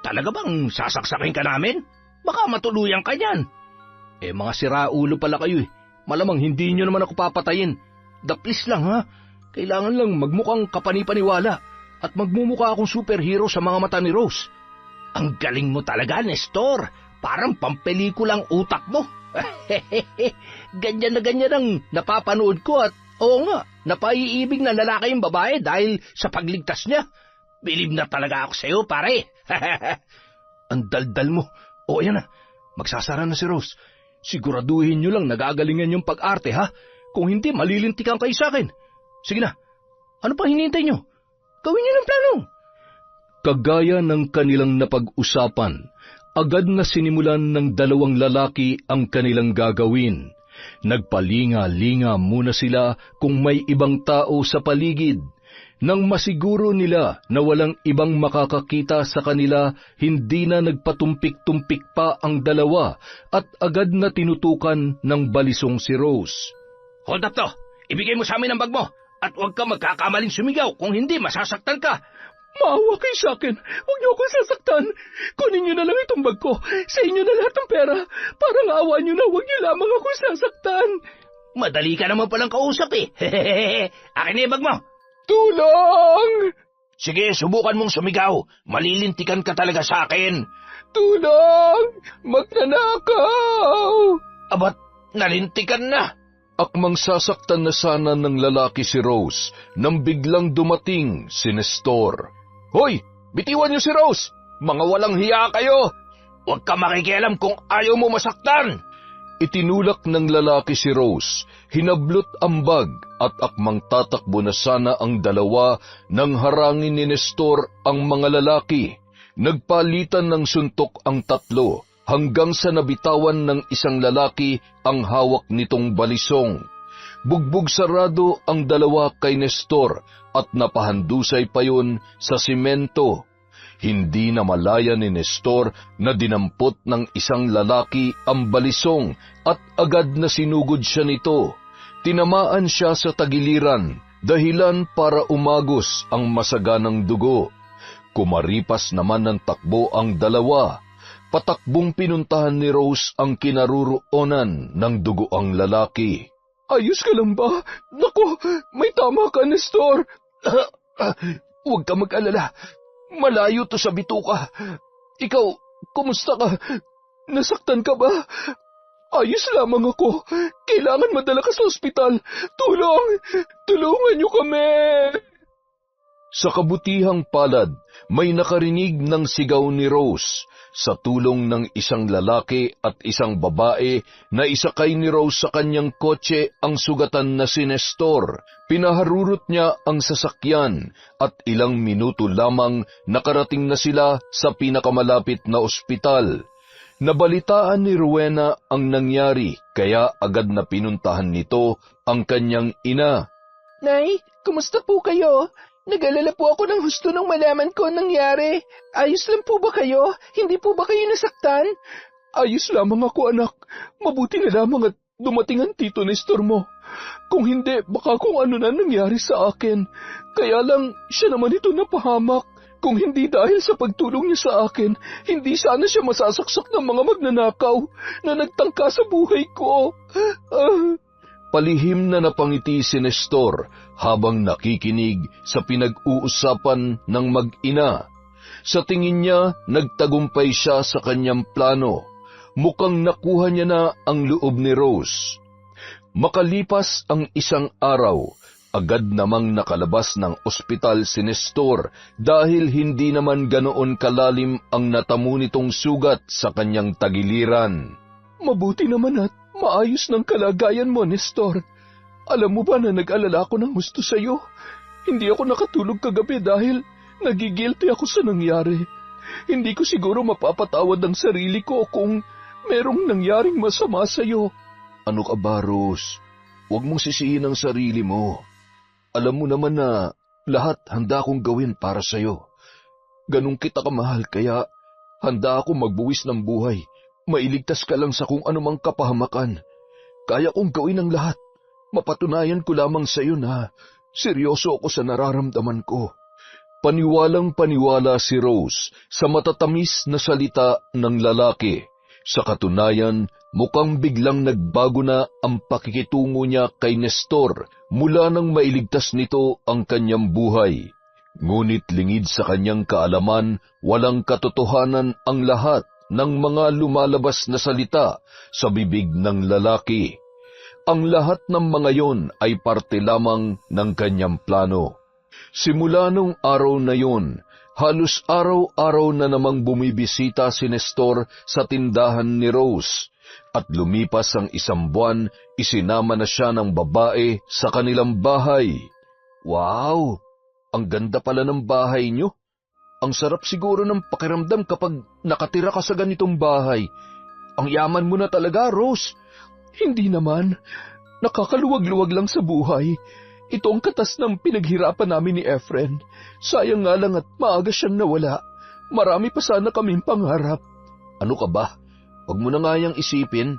Talaga bang sasaksakin ka namin? Baka matuluyan ka niyan. Mga siraulo pala kayo eh. Malamang hindi nyo naman ako papatayin. Daplis lang, ha? Kailangan lang magmukhang kapanipaniwala at magmumukha akong superhero sa mga mata ni Rose. Ang galing mo talaga, Nestor. Parang pampelikulang utak mo. Ganyan na ganyan ang napapanood ko at oo nga, napaiibig na lalaki yung babae dahil sa pagligtas niya. Bilib na talaga ako sa'yo, pare. Ang daldal mo. O ayan na, magsasara na si Rose. Siguraduhin nyo lang nagagalingan yung pag-arte, ha? Kung hindi, malilintikan kayo sa akin. Sige na, ano pa hinihintay nyo? Gawin nyo ng plano. Kagaya ng kanilang napag-usapan, agad na sinimulan ng dalawang lalaki ang kanilang gagawin. Nagpalinga-linga muna sila kung may ibang tao sa paligid. Nang masiguro nila na walang ibang makakakita sa kanila, hindi na nagpatumpik-tumpik pa ang dalawa at agad na tinutukan ng balisong si Rose. Hold up to! Ibigay mo sa amin ang bag mo at huwag ka magkakamaling sumigaw, kung hindi masasaktan ka. Maawa kayo sa akin. Huwag niyo akong sasaktan. Kunin niyo na lang itong bag ko. Sa inyo na lahat ng pera. Parang awa niyo na huwag niyo lamang akong sasaktan. Madali ka naman palang kausap eh. Akin na yung bag mo. Tulong! Sige, subukan mong sumigaw. Malilintikan ka talaga sa akin. Tulong! Magnanakaw! Abat, nalintikan na. Akmang sasaktan na sana ng lalaki si Rose nang biglang dumating si Nestor. Hoy! Bitiwan niyo si Rose! Mga walang hiya kayo! Huwag ka makikialam kung ayaw mo masaktan! Itinulak ng lalaki si Rose, hinablot ang bag at akmang tatakbo na sana ang dalawa nang harangin ni Nestor ang mga lalaki. Nagpalitan ng suntok ang tatlo hanggang sa nabitawan ng isang lalaki ang hawak nitong balisong. Bugbog sarado ang dalawa kay Nestor at napahandusay pa yun sa simento. Hindi na malaya ni Nestor na dinampot ng isang lalaki ang balisong at agad na sinugod siya nito. Tinamaan siya sa tagiliran, dahilan para umagos ang masaganang dugo. Kumaripas naman ng takbo ang dalawa. Patakbong pinuntahan ni Rose ang kinaruroonan ng dugoang lalaki. Ayos ka lang ba? Naku, may tama ka, Nestor. Huwag ka mag-alala. Malayo to sa bituka. Ikaw, kumusta ka? Nasaktan ka ba? Ayos lamang ako. Kailangan madala ka sa ospital. Tulong! Tulungan niyo kami! Sa kabutihang palad, may nakarinig ng sigaw ni Rose. Sa tulong ng isang lalaki at isang babae na isakay ni Rose sa kanyang kotse ang sugatan na si Nestor. Pinaharurot niya ang sasakyan at ilang minuto lamang nakarating na sila sa pinakamalapit na ospital. Nabalitaan ni Rowena ang nangyari kaya agad na pinuntahan nito ang kanyang ina. Nay, kumusta po kayo? Nag-alala po ako ng husto nung malaman ko ang nangyari. Ayos lang po ba kayo? Hindi po ba kayo nasaktan? Ayos lamang ako, anak. Mabuti na lamang at dumating ang Tito Nestor mo. Kung hindi, baka kung ano na nangyari sa akin. Kaya lang, siya naman ito napahamak. Kung hindi dahil sa pagtulong niya sa akin, hindi sana siya masasaksak ng mga magnanakaw na nagtangka sa buhay ko. Palihim na napangiti si Nestor habang nakikinig sa pinag-uusapan ng mag-ina. Sa tingin niya, nagtagumpay siya sa kanyang plano. Mukhang nakuha niya na ang loob ni Rose. Makalipas ang isang araw, agad namang nakalabas ng ospital si Nestor dahil hindi naman ganoon kalalim ang natamo nitong sugat sa kanyang tagiliran. Mabuti naman at maayos ng kalagayan mo, Nestor. Alam mo ba na nag-alala ako ng husto sa'yo? Hindi ako nakatulog kagabi dahil nagigilty ako sa nangyari. Hindi ko siguro mapapatawad ang sarili ko kung merong nangyaring masama sa'yo. Ano ka ba, Rose? Huwag mong sisihin ang sarili mo. Alam mo naman na lahat handa akong gawin para sa'yo. Ganun kita kamahal kaya handa ako magbuwis ng buhay, Mailigtas ka lang sa kung anumang kapahamakan. Kaya kong gawin ang lahat. Mapatunayan ko lamang sa iyo na seryoso ako sa nararamdaman ko. Paniwalang paniwala si Rose sa matatamis na salita ng lalaki. Sa katunayan, mukhang biglang nagbago na ang pakikitungo niya kay Nestor mula nang mailigtas nito ang kanyang buhay. Ngunit lingid sa kanyang kaalaman, walang katotohanan ang lahat ng mga lumalabas na salita sa bibig ng lalaki. Ang lahat ng mga yon ay parte lamang ng kanyang plano. Simula nung araw na yon, halos araw-araw na namang bumibisita si Nestor sa tindahan ni Rose, at lumipas ang 1 buwan, isinama na siya ng babae sa kanilang bahay. Wow! Ang ganda pala ng bahay niyo. Ang sarap siguro ng pakiramdam kapag nakatira ka sa ganitong bahay. Ang yaman mo na talaga, Rose. Hindi naman. Nakakaluwag-luwag lang sa buhay. Ito ang katas ng pinaghirapan namin ni Efren. Sayang nga lang at maaga siyang nawala. Marami pa sana kaming pangarap. Ano ka ba? Huwag mo na nga yang isipin.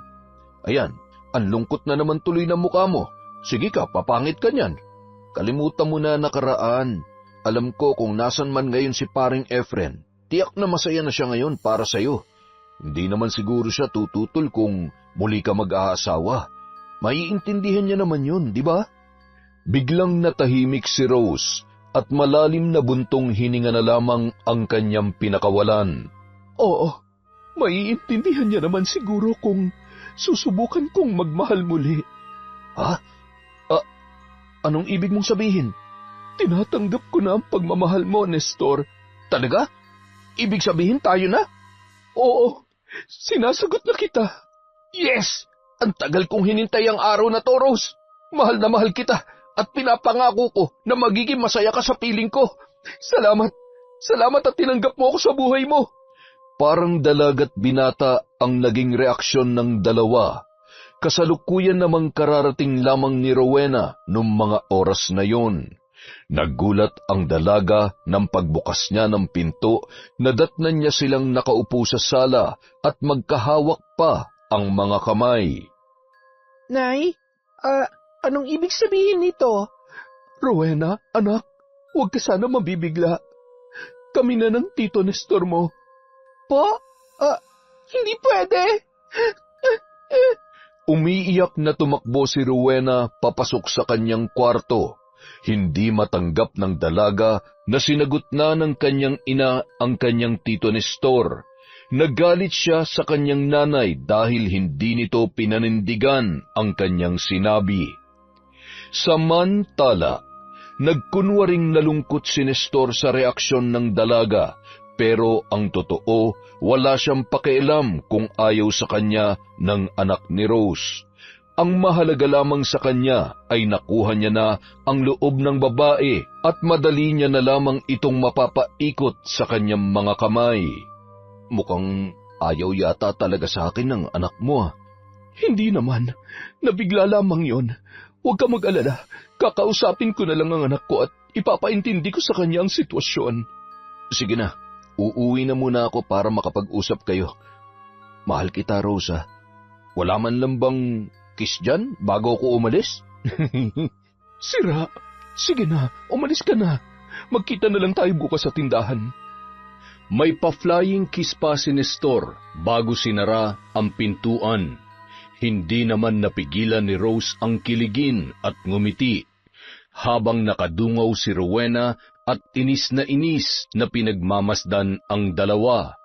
Ayan, ang lungkot na naman tuloy ng mukha mo. Sige ka, papangit ka niyan. Kalimutan mo na nakaraan. Alam ko kung nasan man ngayon si paring Efren, tiyak na masaya na siya ngayon para sa'yo. Hindi naman siguro siya tututol kung muli ka mag-aasawa. Maiintindihan niya naman yun, di ba? Biglang natahimik si Rose at malalim na buntong hininga na lamang ang kanyang pinakawalan. Oo, maiintindihan niya naman siguro kung susubukan kong magmahal muli. Ha? Anong ibig mong sabihin? Tinatanggap ko na ang pagmamahal mo, Nestor. Talaga? Ibig sabihin tayo na? Oo, sinasagot na kita. Yes! Ang tagal kong hinintay ang araw na to, Rose. Mahal na mahal kita at pinapangako ko na magiging masaya ka sa piling ko. Salamat. Salamat at tinanggap mo ako sa buhay mo. Parang dalaga't binata ang naging reaksyon ng dalawa. Kasalukuyan namang kararating lamang ni Rowena noong mga oras na yon. Naggulat ang dalaga ng pagbukas niya ng pinto, nadatnan niya silang nakaupo sa sala at magkahawak pa ang mga kamay. Nay, anong ibig sabihin nito? Rowena, anak, huwag ka sana mabibigla. Kami na ng tito Nestor mo. Po? Hindi pwede. Umiiyak na tumakbo si Rowena papasok sa kanyang kwarto. Hindi matanggap ng dalaga na sinagot na ng kanyang ina ang kanyang tito Nestor. Nagalit siya sa kanyang nanay dahil hindi nito pinanindigan ang kanyang sinabi. Samantala, nagkunwaring nalungkot si Nestor sa reaksyon ng dalaga, pero ang totoo, wala siyang pakialam kung ayaw sa kanya ng anak ni Rose. Ang mahalaga lamang sa kanya ay nakuha niya na ang loob ng babae at madali niya na lamang itong mapapaikot sa kanyang mga kamay. Mukhang ayaw yata talaga sa akin ng anak mo. Hindi naman. Nabigla lamang yon. Huwag ka mag-alala. Kakausapin ko na lang ang anak ko at ipapaintindi ko sa kanya ang sitwasyon. Sige na. Uuwi na muna ako para makapag-usap kayo. Mahal kita, Rosa. Wala man lang bang kiss dyan bago ako umalis? Sira. Sige na, umalis ka na. Magkita na lang tayo bukas sa tindahan. May pa-flying kiss pa si Nestor bago sinara ang pintuan. Hindi naman napigilan ni Rose ang kiligin at ngumiti, habang nakadungaw si Rowena at inis na pinagmamasdan ang dalawa.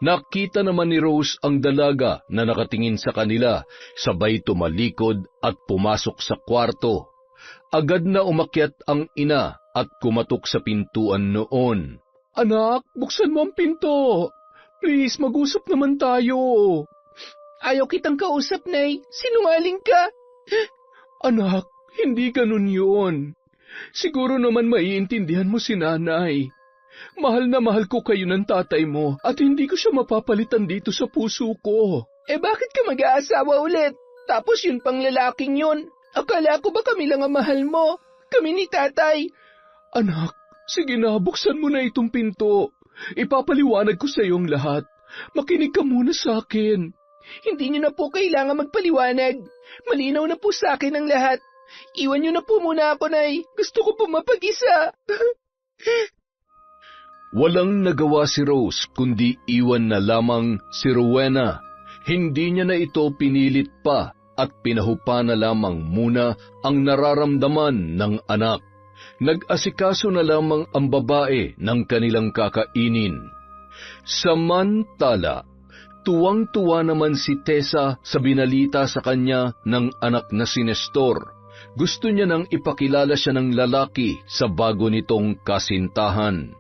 Nakita naman ni Rose ang dalaga na nakatingin sa kanila, sabay tumalikod at pumasok sa kwarto. Agad na umakyat ang ina at kumatok sa pintuan noon. Anak, buksan mo ang pinto. Please, mag-usap naman tayo. Ayaw kitang kausap, Nay. Sinungaling ka. Anak, hindi ganun yun. Siguro naman maiintindihan mo si nanay. Mahal na mahal ko kayo ng tatay mo at hindi ko siya mapapalitan dito sa puso ko. Bakit ka mag-aasawa ulit? Tapos yun pang lalaking yun. Akala ko ba kami lang ang mahal mo? Kami ni tatay. Anak, sige na, buksan mo na itong pinto. Ipapaliwanag ko sa iyong lahat. Makinig ka muna sa akin. Hindi niyo na po kailangan magpaliwanag. Malinaw na po sa akin ang lahat. Iwan niyo na po muna ako, Nay. Gusto ko po mapag-isa. Walang nagawa si Rose kundi iwan na lamang si Rowena. Hindi niya na ito pinilit pa at pinahupa na lamang muna ang nararamdaman ng anak. Nag-asikaso na lamang ang babae ng kanilang kakainin. Samantala, tuwang-tuwa naman si Tessa sa binalita sa kanya ng anak na si Nestor. Gusto niya nang ipakilala siya ng lalaki sa bago nitong kasintahan.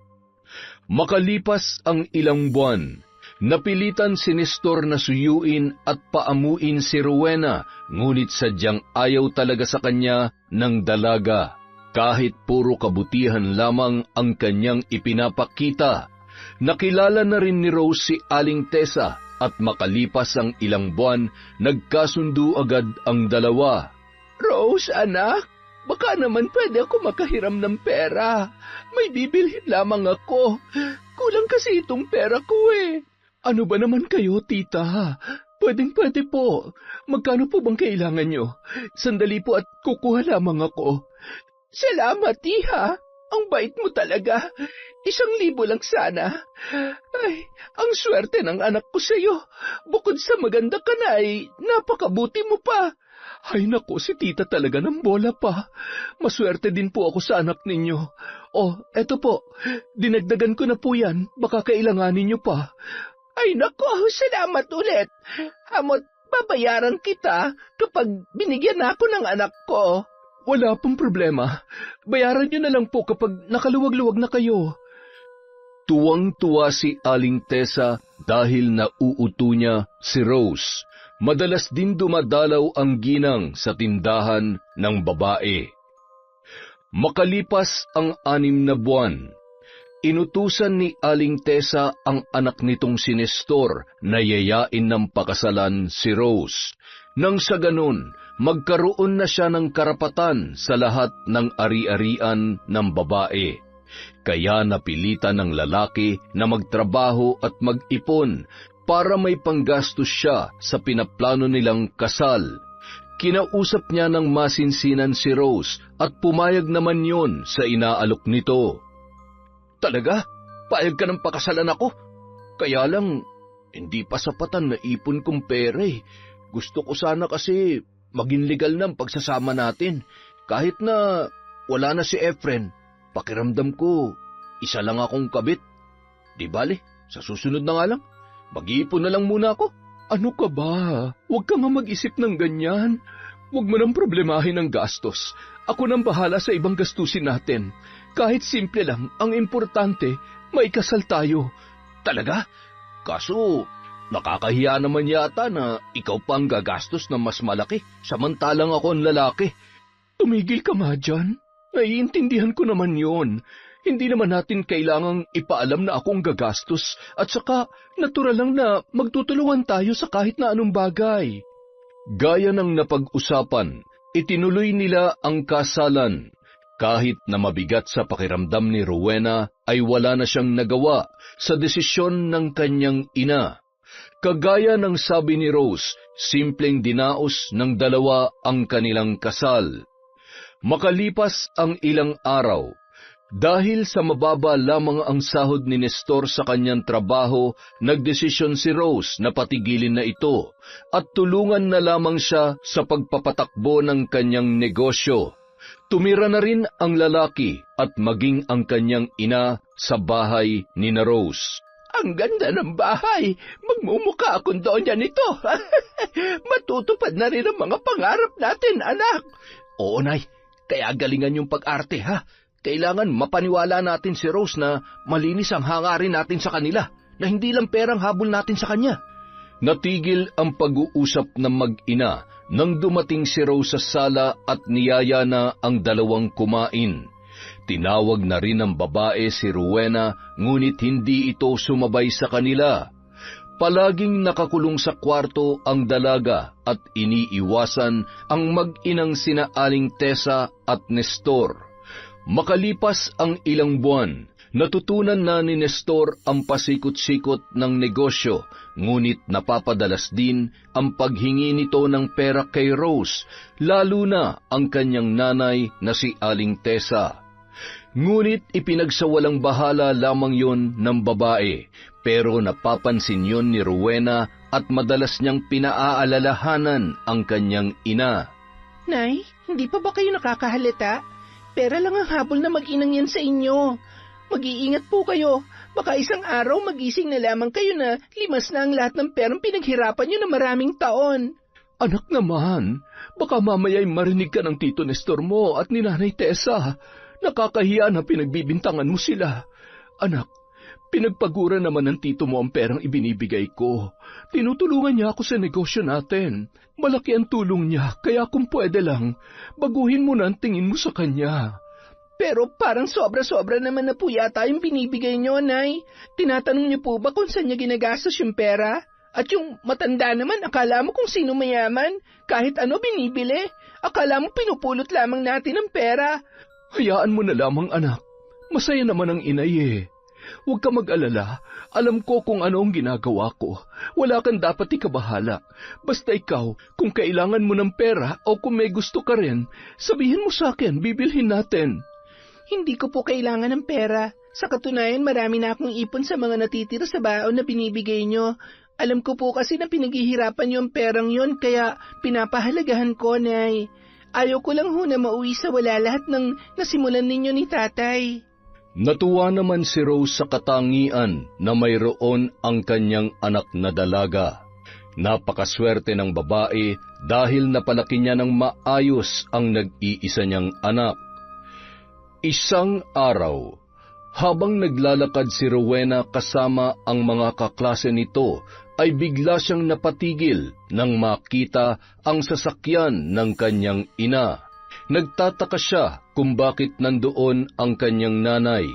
Makalipas ang ilang buwan, napilitan si Nestor na suyuin at paamuin si Rowena, ngunit sadyang ayaw talaga sa kanya ng dalaga. Kahit puro kabutihan lamang ang kanyang ipinapakita, nakilala na rin ni Rose si Aling Tessa at makalipas ang ilang buwan, nagkasundo agad ang dalawa. Rose, anak, baka naman pwede ako makahiram ng pera. May bibilhin lamang ako. Kulang kasi itong pera ko eh. Ano ba naman kayo, tita? Pwedeng-pwede po. Magkano po bang kailangan nyo? Sandali po at kukuha lamang ako. Salamat, iha. Ang bait mo talaga. 1,000 lang sana. Ay, ang swerte ng anak ko sa'yo. Bukod sa maganda ka na ay napakabuti mo pa. Ay nako, si tita talaga ng bola pa. Maswerte din po ako sa anak ninyo. Oh, eto po, dinagdagan ko na po yan. Baka kailanganin nyo pa. Ay nako, salamat ulit. Amot, babayaran kita kapag binigyan ako ng anak ko. Wala pong problema. Bayaran nyo na lang po kapag nakaluwag-luwag na kayo. Tuwang-tuwa si Aling Tessa dahil nauuto niya si Rose. Madalas din dumadalaw ang ginang sa tindahan ng babae. Makalipas ang 6 na buwan, inutusan ni Aling Tessa ang anak nitong si Nestor na yayain ng pakasalan si Rose. Nang sa ganun, magkaroon na siya ng karapatan sa lahat ng ari-arian ng babae. Kaya napilitan ng lalaki na magtrabaho at mag-ipon para may panggastos siya sa pinaplano nilang kasal. Kinausap niya ng masinsinan si Rose at pumayag naman yon sa inaalok nito. Talaga? Payag ka ng pakasalan ako? Kaya lang, hindi pa sapatan na ipon kong pera eh. Gusto ko sana kasi maging legal na ang pagsasama natin. Kahit na wala na si Efren, pakiramdam ko, isa lang akong kabit. Di bale, sa susunod na nga lang, mag-iipon na lang muna ako. Ano ka ba? Huwag ka nga mag-isip ng ganyan. Huwag mo nang problemahin ang gastos. Ako nang bahala sa ibang gastusin natin. Kahit simple lang, ang importante, maikasal tayo. Talaga? Kaso, nakakahiya naman yata na ikaw pa ang gagastos na mas malaki, samantalang ako ang lalaki. Tumigil ka nga dyan. Naiintindihan ko naman yon. Hindi naman natin kailangang ipaalam na akong gagastos at saka natural lang na magtutulungan tayo sa kahit na anong bagay. Gaya ng napag-usapan, itinuloy nila ang kasalan. Kahit na mabigat sa pakiramdam ni Rowena ay wala na siyang nagawa sa desisyon ng kanyang ina. Kagaya ng sabi ni Rose, simpleng dinaos ng dalawa ang kanilang kasal. Makalipas ang ilang araw, dahil sa mababa lamang ang sahod ni Nestor sa kanyang trabaho, nagdesisyon si Rose na patigilin na ito at tulungan na lamang siya sa pagpapatakbo ng kanyang negosyo. Tumira na rin ang lalaki at maging ang kanyang ina sa bahay ni na Rose. Ang ganda ng bahay. Magmumukha akong donya nito. Matutupad na rin ang mga pangarap natin, anak. Oo, Nay. Kaya galingan yung pag-arte, ha? Kailangan mapaniwala natin si Rose na malinis ang hangarin natin sa kanila, na hindi lang perang habol natin sa kanya. Natigil ang pag-uusap ng mag-ina nang dumating si Rose sa sala at niyaya na ang dalawang kumain. Tinawag na rin ng babae si Rowena, ngunit hindi ito sumabay sa kanila. Palaging nakakulong sa kwarto ang dalaga at iniiwasan ang mag-inang sina Aling Tessa at Nestor. Makalipas ang ilang buwan, Natutunan na ni Nestor ang pasikot-sikot ng negosyo, ngunit napapadalas din ang paghingi nito ng pera kay Rose, lalo na ang kanyang nanay na si Aling Tessa. Ngunit ipinagsawalang bahala lamang yon ng babae, pero napapansin yon ni Rowena at madalas niyang pinaaalalahanan ang kanyang ina. Nay, hindi pa ba kayo nakakahalata? Pera lang ang habol na mag-inang yan sa inyo. Mag-iingat po kayo. Baka isang araw magising na lamang kayo na limas na ang lahat ng perang pinaghirapan nyo na maraming taon. Anak naman, baka mamaya'y marinig ka ng Tito Nestor mo at ni Nanay Tessa. Nakakahiya na pinagbibintangan mo sila. Anak, pinagpagura naman ng tito mo ang perang ibinibigay ko. Tinutulungan niya ako sa negosyo natin. Malaki ang tulong niya, kaya kung pwede lang, baguhin mo na ang tingin mo sa kanya. Pero parang sobra-sobra naman na po yata yung binibigay nyo, Nay. Tinatanong niyo po ba kung saan niya ginagastos yung pera? At yung matanda naman, akala mo kung sino mayaman? Kahit ano binibili, akala mo pinupulot lamang natin ang pera. Hayaan mo na lamang, anak. Masaya naman ang inay eh. Huwag ka mag-alala. Alam ko kung ano ang ginagawa ko. Wala kang dapat ikabahala. Basta ikaw, kung kailangan mo ng pera o kung may gusto ka rin, sabihin mo sa akin, bibilhin natin. Hindi ko po kailangan ng pera. Sa katunayan, marami na akong ipon sa mga natitira sa baon na binibigay nyo. Alam ko po kasi na pinaghihirapan nyo ang perang yon, kaya pinapahalagahan ko, Nay. Ayaw ko lang ho na mauwi sa wala lahat ng nasimulan ninyo ni Tatay. Natuwa naman si Rose sa katangian na mayroon ang kanyang anak na dalaga. Napakaswerte ng babae dahil napalaki niya ng maayos ang nag-iisa niyang anak. Isang araw, habang naglalakad si Rowena kasama ang mga kaklase nito, ay bigla siyang napatigil nang makita ang sasakyan ng kanyang ina. Nagtataka siya kung bakit nandoon ang kanyang nanay.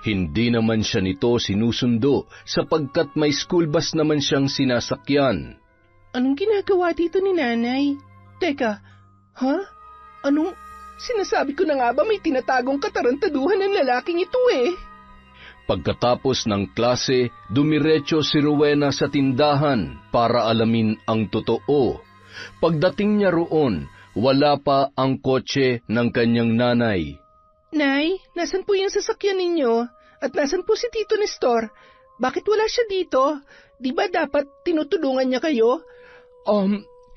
Hindi naman siya nito sinusundo sapagkat may school bus naman siyang sinasakyan. Anong ginagawa dito ni Nanay? Teka, Anong... Sinasabi ko na nga ba may tinatagong katarantaduhan ng lalaking ito eh. Pagkatapos ng klase, dumiretso si Rowena sa tindahan para alamin ang totoo. Pagdating niya roon, wala pa ang kotse ng kanyang nanay. Nay, nasan po yung sasakyan ninyo? At nasan po si Tito Nestor? Bakit wala siya dito? Di ba dapat tinutulungan niya kayo?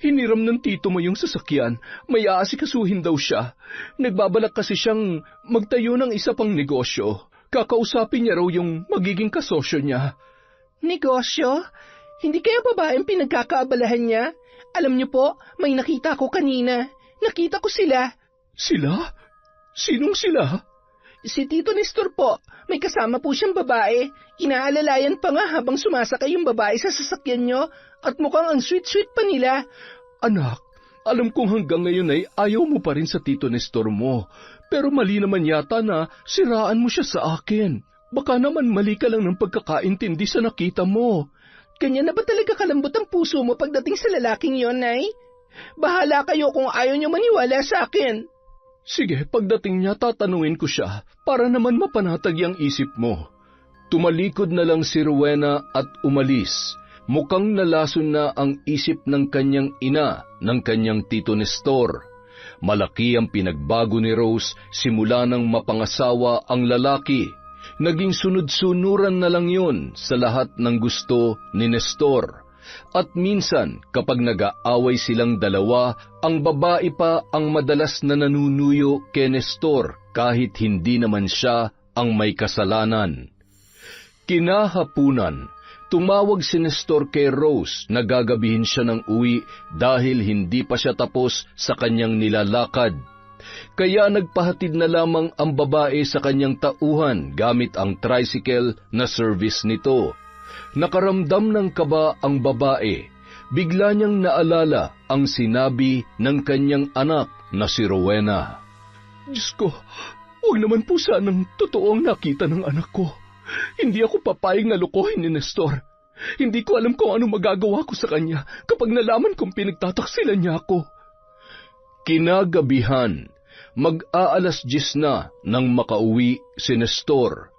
Hiniram ng tito mo yung sasakyan. May aasikasuhin daw siya. Nagbabalak kasi siyang magtayo ng isa pang negosyo. Kakausapin niya raw yung magiging kasosyo niya. Negosyo? Hindi kaya babaeng pinagkakaabalahan niya? Alam niyo po, may nakita ko kanina. Nakita ko sila. Sila? Sinong sila? Si Tito Nestor po. May kasama po siyang babae. Inaalalayan pa nga habang sumasakay yung babae sa sasakyan niyo. At mukhang ang sweet-sweet pa nila. Anak, alam kong hanggang ngayon ay ayaw mo pa rin sa Tito Nestor mo. Pero mali naman yata na siraan mo siya sa akin. Baka naman mali ka lang ng pagkakaintindi sa nakita mo. Kanya na ba talaga kalambot ang puso mo pagdating sa lalaking yon, Nay? Bahala kayo kung ayaw niyo maniwala sa akin. Sige, pagdating niya tatanungin ko siya para naman mapanatag yung isip mo. Tumalikod na lang si Rowena at umalis. Mukhang nalason na ang isip ng kanyang ina ng kanyang Tito Nestor. Malaki ang pinagbago ni Rose simula nang mapangasawa ang lalaki. Naging sunod-sunuran na lang yun sa lahat ng gusto ni Nestor. At minsan kapag nag-aaway silang dalawa, ang babae pa ang madalas na nanunuyo kay Nestor kahit hindi naman siya ang may kasalanan. Kinahapunan, tumawag si Nestor kay Rose na gagabihin siya ng uwi dahil hindi pa siya tapos sa kanyang nilalakad. Kaya nagpahatid na lamang ang babae sa kanyang tauhan gamit ang tricycle na service nito. Nakaramdam ng kaba ang babae. Bigla niyang naalala ang sinabi ng kanyang anak na si Rowena. Diyos ko, huwag naman po sanang totoong nakita ng anak ko. Hindi ako papayag na lokohin ni Nestor. Hindi ko alam kung ano magagawa ko sa kanya kapag nalaman kong pinagtataksilan niya ako. Kinagabihan, mag-aalas 10 na nang makauwi si Nestor.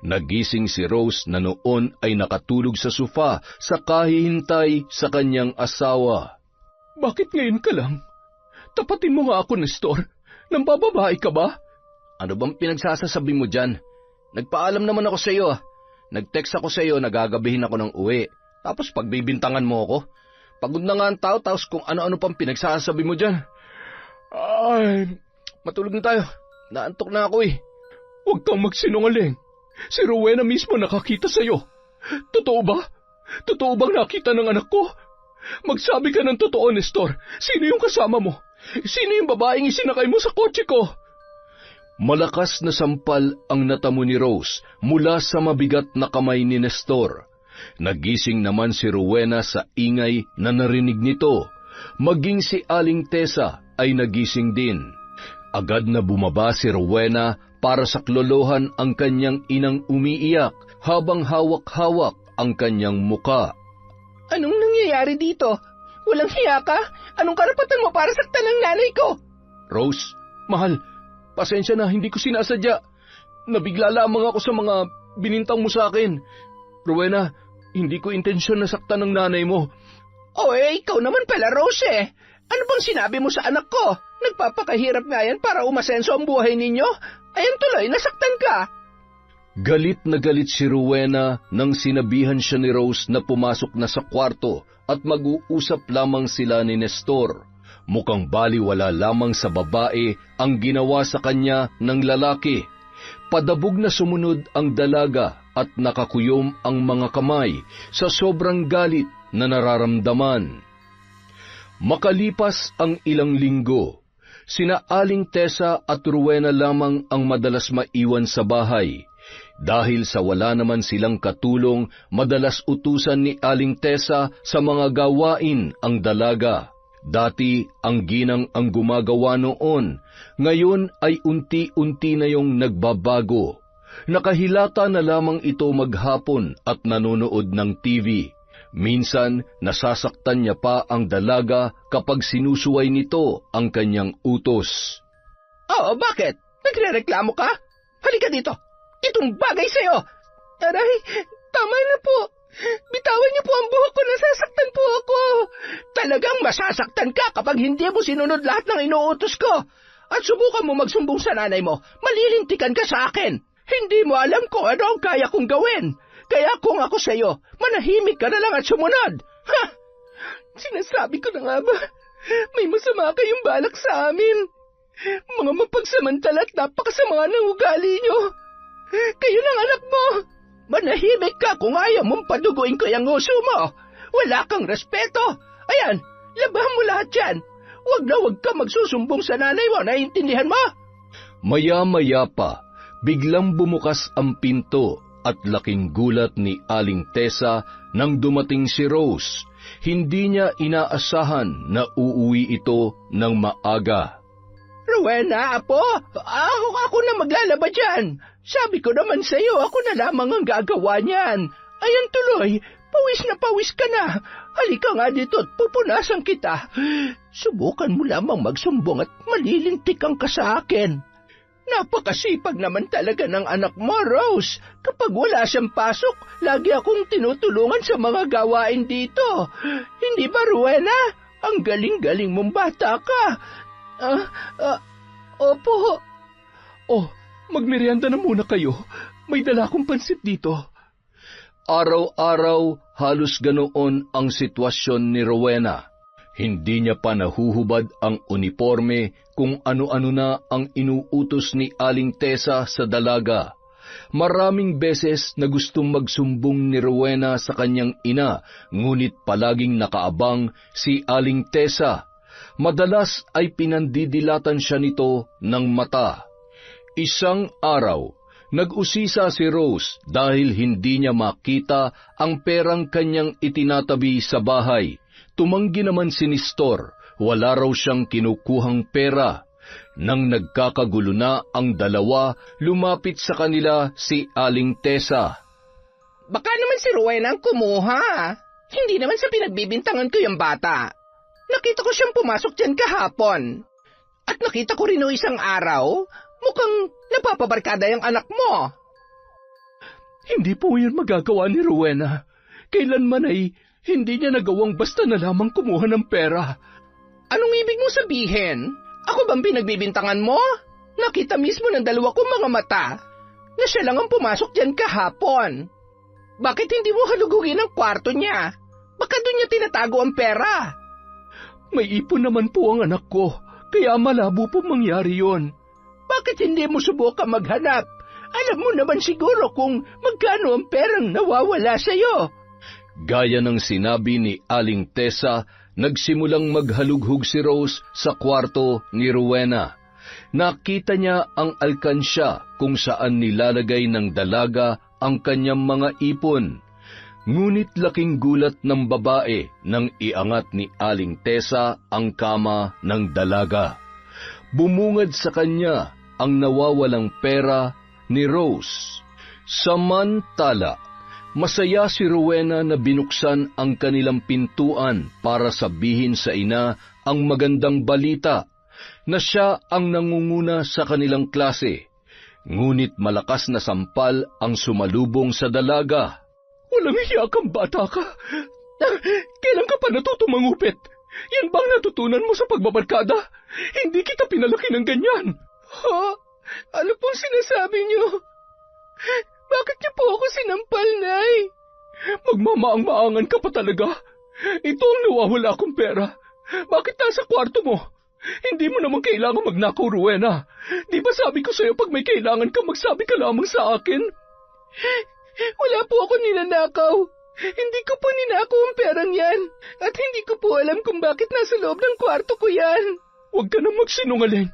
Nagising si Rose na noon ay nakatulog sa sofa sa kahihintay sa kanyang asawa. Bakit ngayon ka lang? Tapatin mo nga ako, Nestor. Nambababae ka ba? Ano bang pinagsasasabi mo dyan? Nagpaalam naman ako sa iyo. Nag-text ako sa iyo na gagabihin ako ng uwi. Tapos pagbibintangan mo ako. Pagod na nga ang tao, tapos kung ano-ano pang pinagsasabi mo dyan. Ay, Matulog na tayo. Naantok na ako eh. huwag kang magsinungaling. Si Rowena mismo nakakita sa'yo. Totoo ba? Totoo bang nakita ng anak ko? Magsabi ka ng totoo, Nestor. Sino yung kasama mo? Sino yung babaeng isinakay mo sa kotse ko? Malakas na sampal ang natamo ni Rose mula sa mabigat na kamay ni Nestor. Nagising naman si Rowena sa ingay na narinig nito. Maging si Aling Tessa ay nagising din. Agad na bumaba si Rowena para saklolohan ang kanyang inang umiiyak habang hawak-hawak ang kanyang muka. Anong nangyayari dito? Walang hiya ka? Anong karapatan mo para saktan ng nanay ko? Rose, mahal, pasensya na, hindi ko sinasadya. Nabigla lamang ako sa mga binintang mo sa akin. Rowena, hindi ko intensyon na saktan ng nanay mo. Ikaw naman pala, Rose eh. Ano bang sinabi mo sa anak ko? Nagpapakahirap nga yan para umasenso ang buhay ninyo. Ayan tuloy, nasaktan ka. Galit na galit si Rowena nang sinabihan siya ni Rose na pumasok na sa kwarto at mag-uusap lamang sila ni Nestor. Mukhang baliwala lamang sa babae ang ginawa sa kanya ng lalaki. Padabog na sumunod ang dalaga at nakakuyom ang mga kamay sa sobrang galit na nararamdaman. Makalipas ang ilang linggo, sina Aling Tessa at Rowena lamang ang madalas maiwan sa bahay. Dahil sa wala naman silang katulong, madalas utusan ni Aling Tessa sa mga gawain ang dalaga. Dati ang ginang ang gumagawa noon, ngayon ay unti-unti na yung nagbabago. Nakahilata na lamang ito maghapon at nanonood ng TV. Minsan, nasasaktan niya pa ang dalaga kapag sinusuway nito ang kanyang utos. Bakit? Nagrereklamo ka? Halika dito. Itong bagay sa'yo. Aray, tama na po. Bitawan niyo po ang buhok ko, nasasaktan po ako. Talagang masasaktan ka kapag hindi mo sinunod lahat ng inuutos ko. At subukan mo magsumbong sa nanay mo, malilintikan ka sa akin. Hindi mo alam kung ano ang kaya kong gawin. Kaya kung ako sa'yo, manahimik ka na lang at sumunod. Ha! Sinasabi ko na nga ba, may masama kayong balak sa amin. Mga mapagsamantala at napakasama ng ugali niyo. Kayo ng anak mo. Manahimik ka kung ayaw mong paduguin ko yung uso mo. Wala kang respeto. Ayan, labahan mo lahat yan. Huwag na huwag ka magsusumbong sa nanay mo, naiintindihan mo? Maya-maya pa, biglang bumukas ang pinto at laking gulat ni Aling Tessa nang dumating si Rose. Hindi niya inaasahan na uuwi ito ng maaga. Rowena, apo, ako na maglalaba dyan. Sabi ko naman sa iyo, ako na lamang ang gagawa niyan. Ayan tuloy, pawis na pawis ka na. Halika nga dito at pupunasan kita. Subukan mo lamang magsumbong at malilintikan ka sa akin. Napakasipag naman talaga ng anak mo, Rose. Kapag wala siyang pasok, lagi akong tinutulungan sa mga gawain dito. Hindi ba, Rowena? Ang galing-galing mong bata ka. Opo. Magmerienda na muna kayo. May dala akong pansit dito. Araw-araw, halos ganoon ang sitwasyon ni Rowena. Hindi niya pa nahuhubad ang uniforme kung ano-ano na ang inuutos ni Aling Tessa sa dalaga. Maraming beses na gustong magsumbong ni Rowena sa kanyang ina, ngunit palaging nakaabang si Aling Tessa. Madalas ay pinandidilatan siya nito ng mata. Isang araw, nag-usisa si Rose dahil hindi niya makita ang perang kanyang itinatabi sa bahay. Tumanggi naman si Nestor, wala raw siyang kinukuhang pera. Nang nagkakagulo na ang dalawa, lumapit sa kanila si Aling Tessa. Baka naman si Rowena ang kumuha. Hindi naman sa pinagbibintangan ko yung bata. Nakita ko siyang pumasok dyan kahapon. At nakita ko rin o isang araw, mukhang napapabarkada yung anak mo. Hindi po yun magagawa ni Rowena. Kailanman ay hindi niya nagawang basta na lamang kumuha ng pera. Anong ibig mong sabihin? Ako bang pinagbibintangan mo? Nakita mismo ng dalawa kong mga mata na siya lang ang pumasok dyan kahapon. Bakit hindi mo halugugin ang kwarto niya? Baka doon niya tinatago ang pera. May ipon naman po ang anak ko, kaya malabo po mangyari yon. Bakit hindi mo subukan maghanap? Alam mo naman siguro kung magkano ang perang nawawala sa'yo. Gaya ng sinabi ni Aling Tessa, nagsimulang maghalughog si Rose sa kwarto ni Rowena. Nakita niya ang alkansya kung saan nilalagay ng dalaga ang kanyang mga ipon. Ngunit laking gulat ng babae nang iangat ni Aling Tessa ang kama ng dalaga. Bumungad sa kanya ang nawawalang pera ni Rose. Samantala, masaya si Rowena na binuksan ang kanilang pintuan para sabihin sa ina ang magandang balita na siya ang nangunguna sa kanilang klase. Ngunit malakas na sampal ang sumalubong sa dalaga. Walang hiya kang bata ka. Kailan ka pa natutong mangupit? Yan bang natutunan mo sa pagbabarkada? Hindi kita pinalaki ng ganyan. Ha? Ano pong sinasabi niyo? Bakit niyo po ako sinampal, Nay? Magmamaang-maangan ka pa talaga. Ito ang nawawala akong pera. Bakit nasa kwarto mo? Hindi mo naman kailangan magnakaw, Rowena. Di ba sabi ko sa'yo pag may kailangan ka, magsabi ka lamang sa akin? Wala po ako ninanakaw. Hindi ko po ninakaw ang perang yan. At hindi ko po alam kung bakit nasa loob ng kwarto ko yan. Huwag ka na magsinungaling.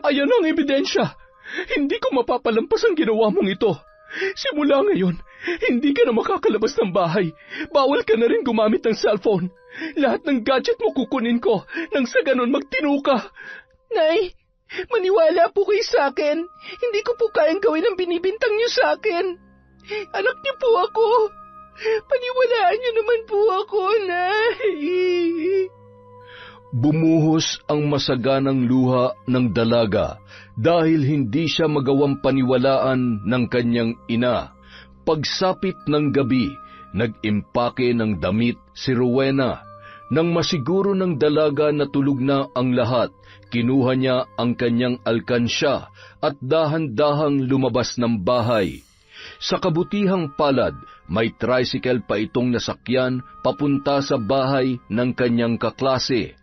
Ayan ang ebidensya. Hindi ko mapapalampas ang ginawa mong ito. Simula ngayon, hindi ka na makakalabas ng bahay. Bawal ka na rin gumamit ng cellphone. Lahat ng gadget mo kukunin ko nang sa ganon magtino ka. Nay, maniwala po kayo sa akin. Hindi ko po kayang gawin ang binibintang niyo sa akin. Anak niyo po ako. Paniwalaan niyo naman po ako, Nay. Bumuhos ang masaganang luha ng dalaga dahil hindi siya magawang paniwalaan ng kanyang ina. Pagsapit ng gabi, nag-impake ng damit si Rowena. Nang masiguro ng dalaga na tulog na ang lahat, kinuha niya ang kanyang alkansya at dahan-dahang lumabas ng bahay. Sa kabutihang palad, may tricycle pa itong nasakyan papunta sa bahay ng kanyang kaklase.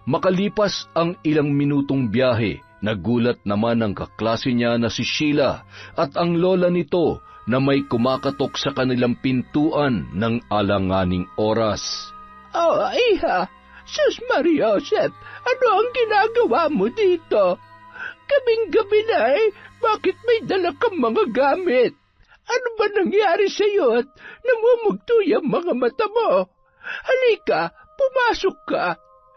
Makalipas ang ilang minutong biyahe, nagulat naman ang kaklase niya na si Sheila at ang lola nito na may kumakatok sa kanilang pintuan ng alanganing oras. Oh, iha, Sus Maria Joseph, ano ang ginagawa mo dito? Kaming-gabi na bakit may dala kang mga gamit? Ano ba nangyari sa iyo at namumugtoy ang mga mata mo? Halika, pumasok ka.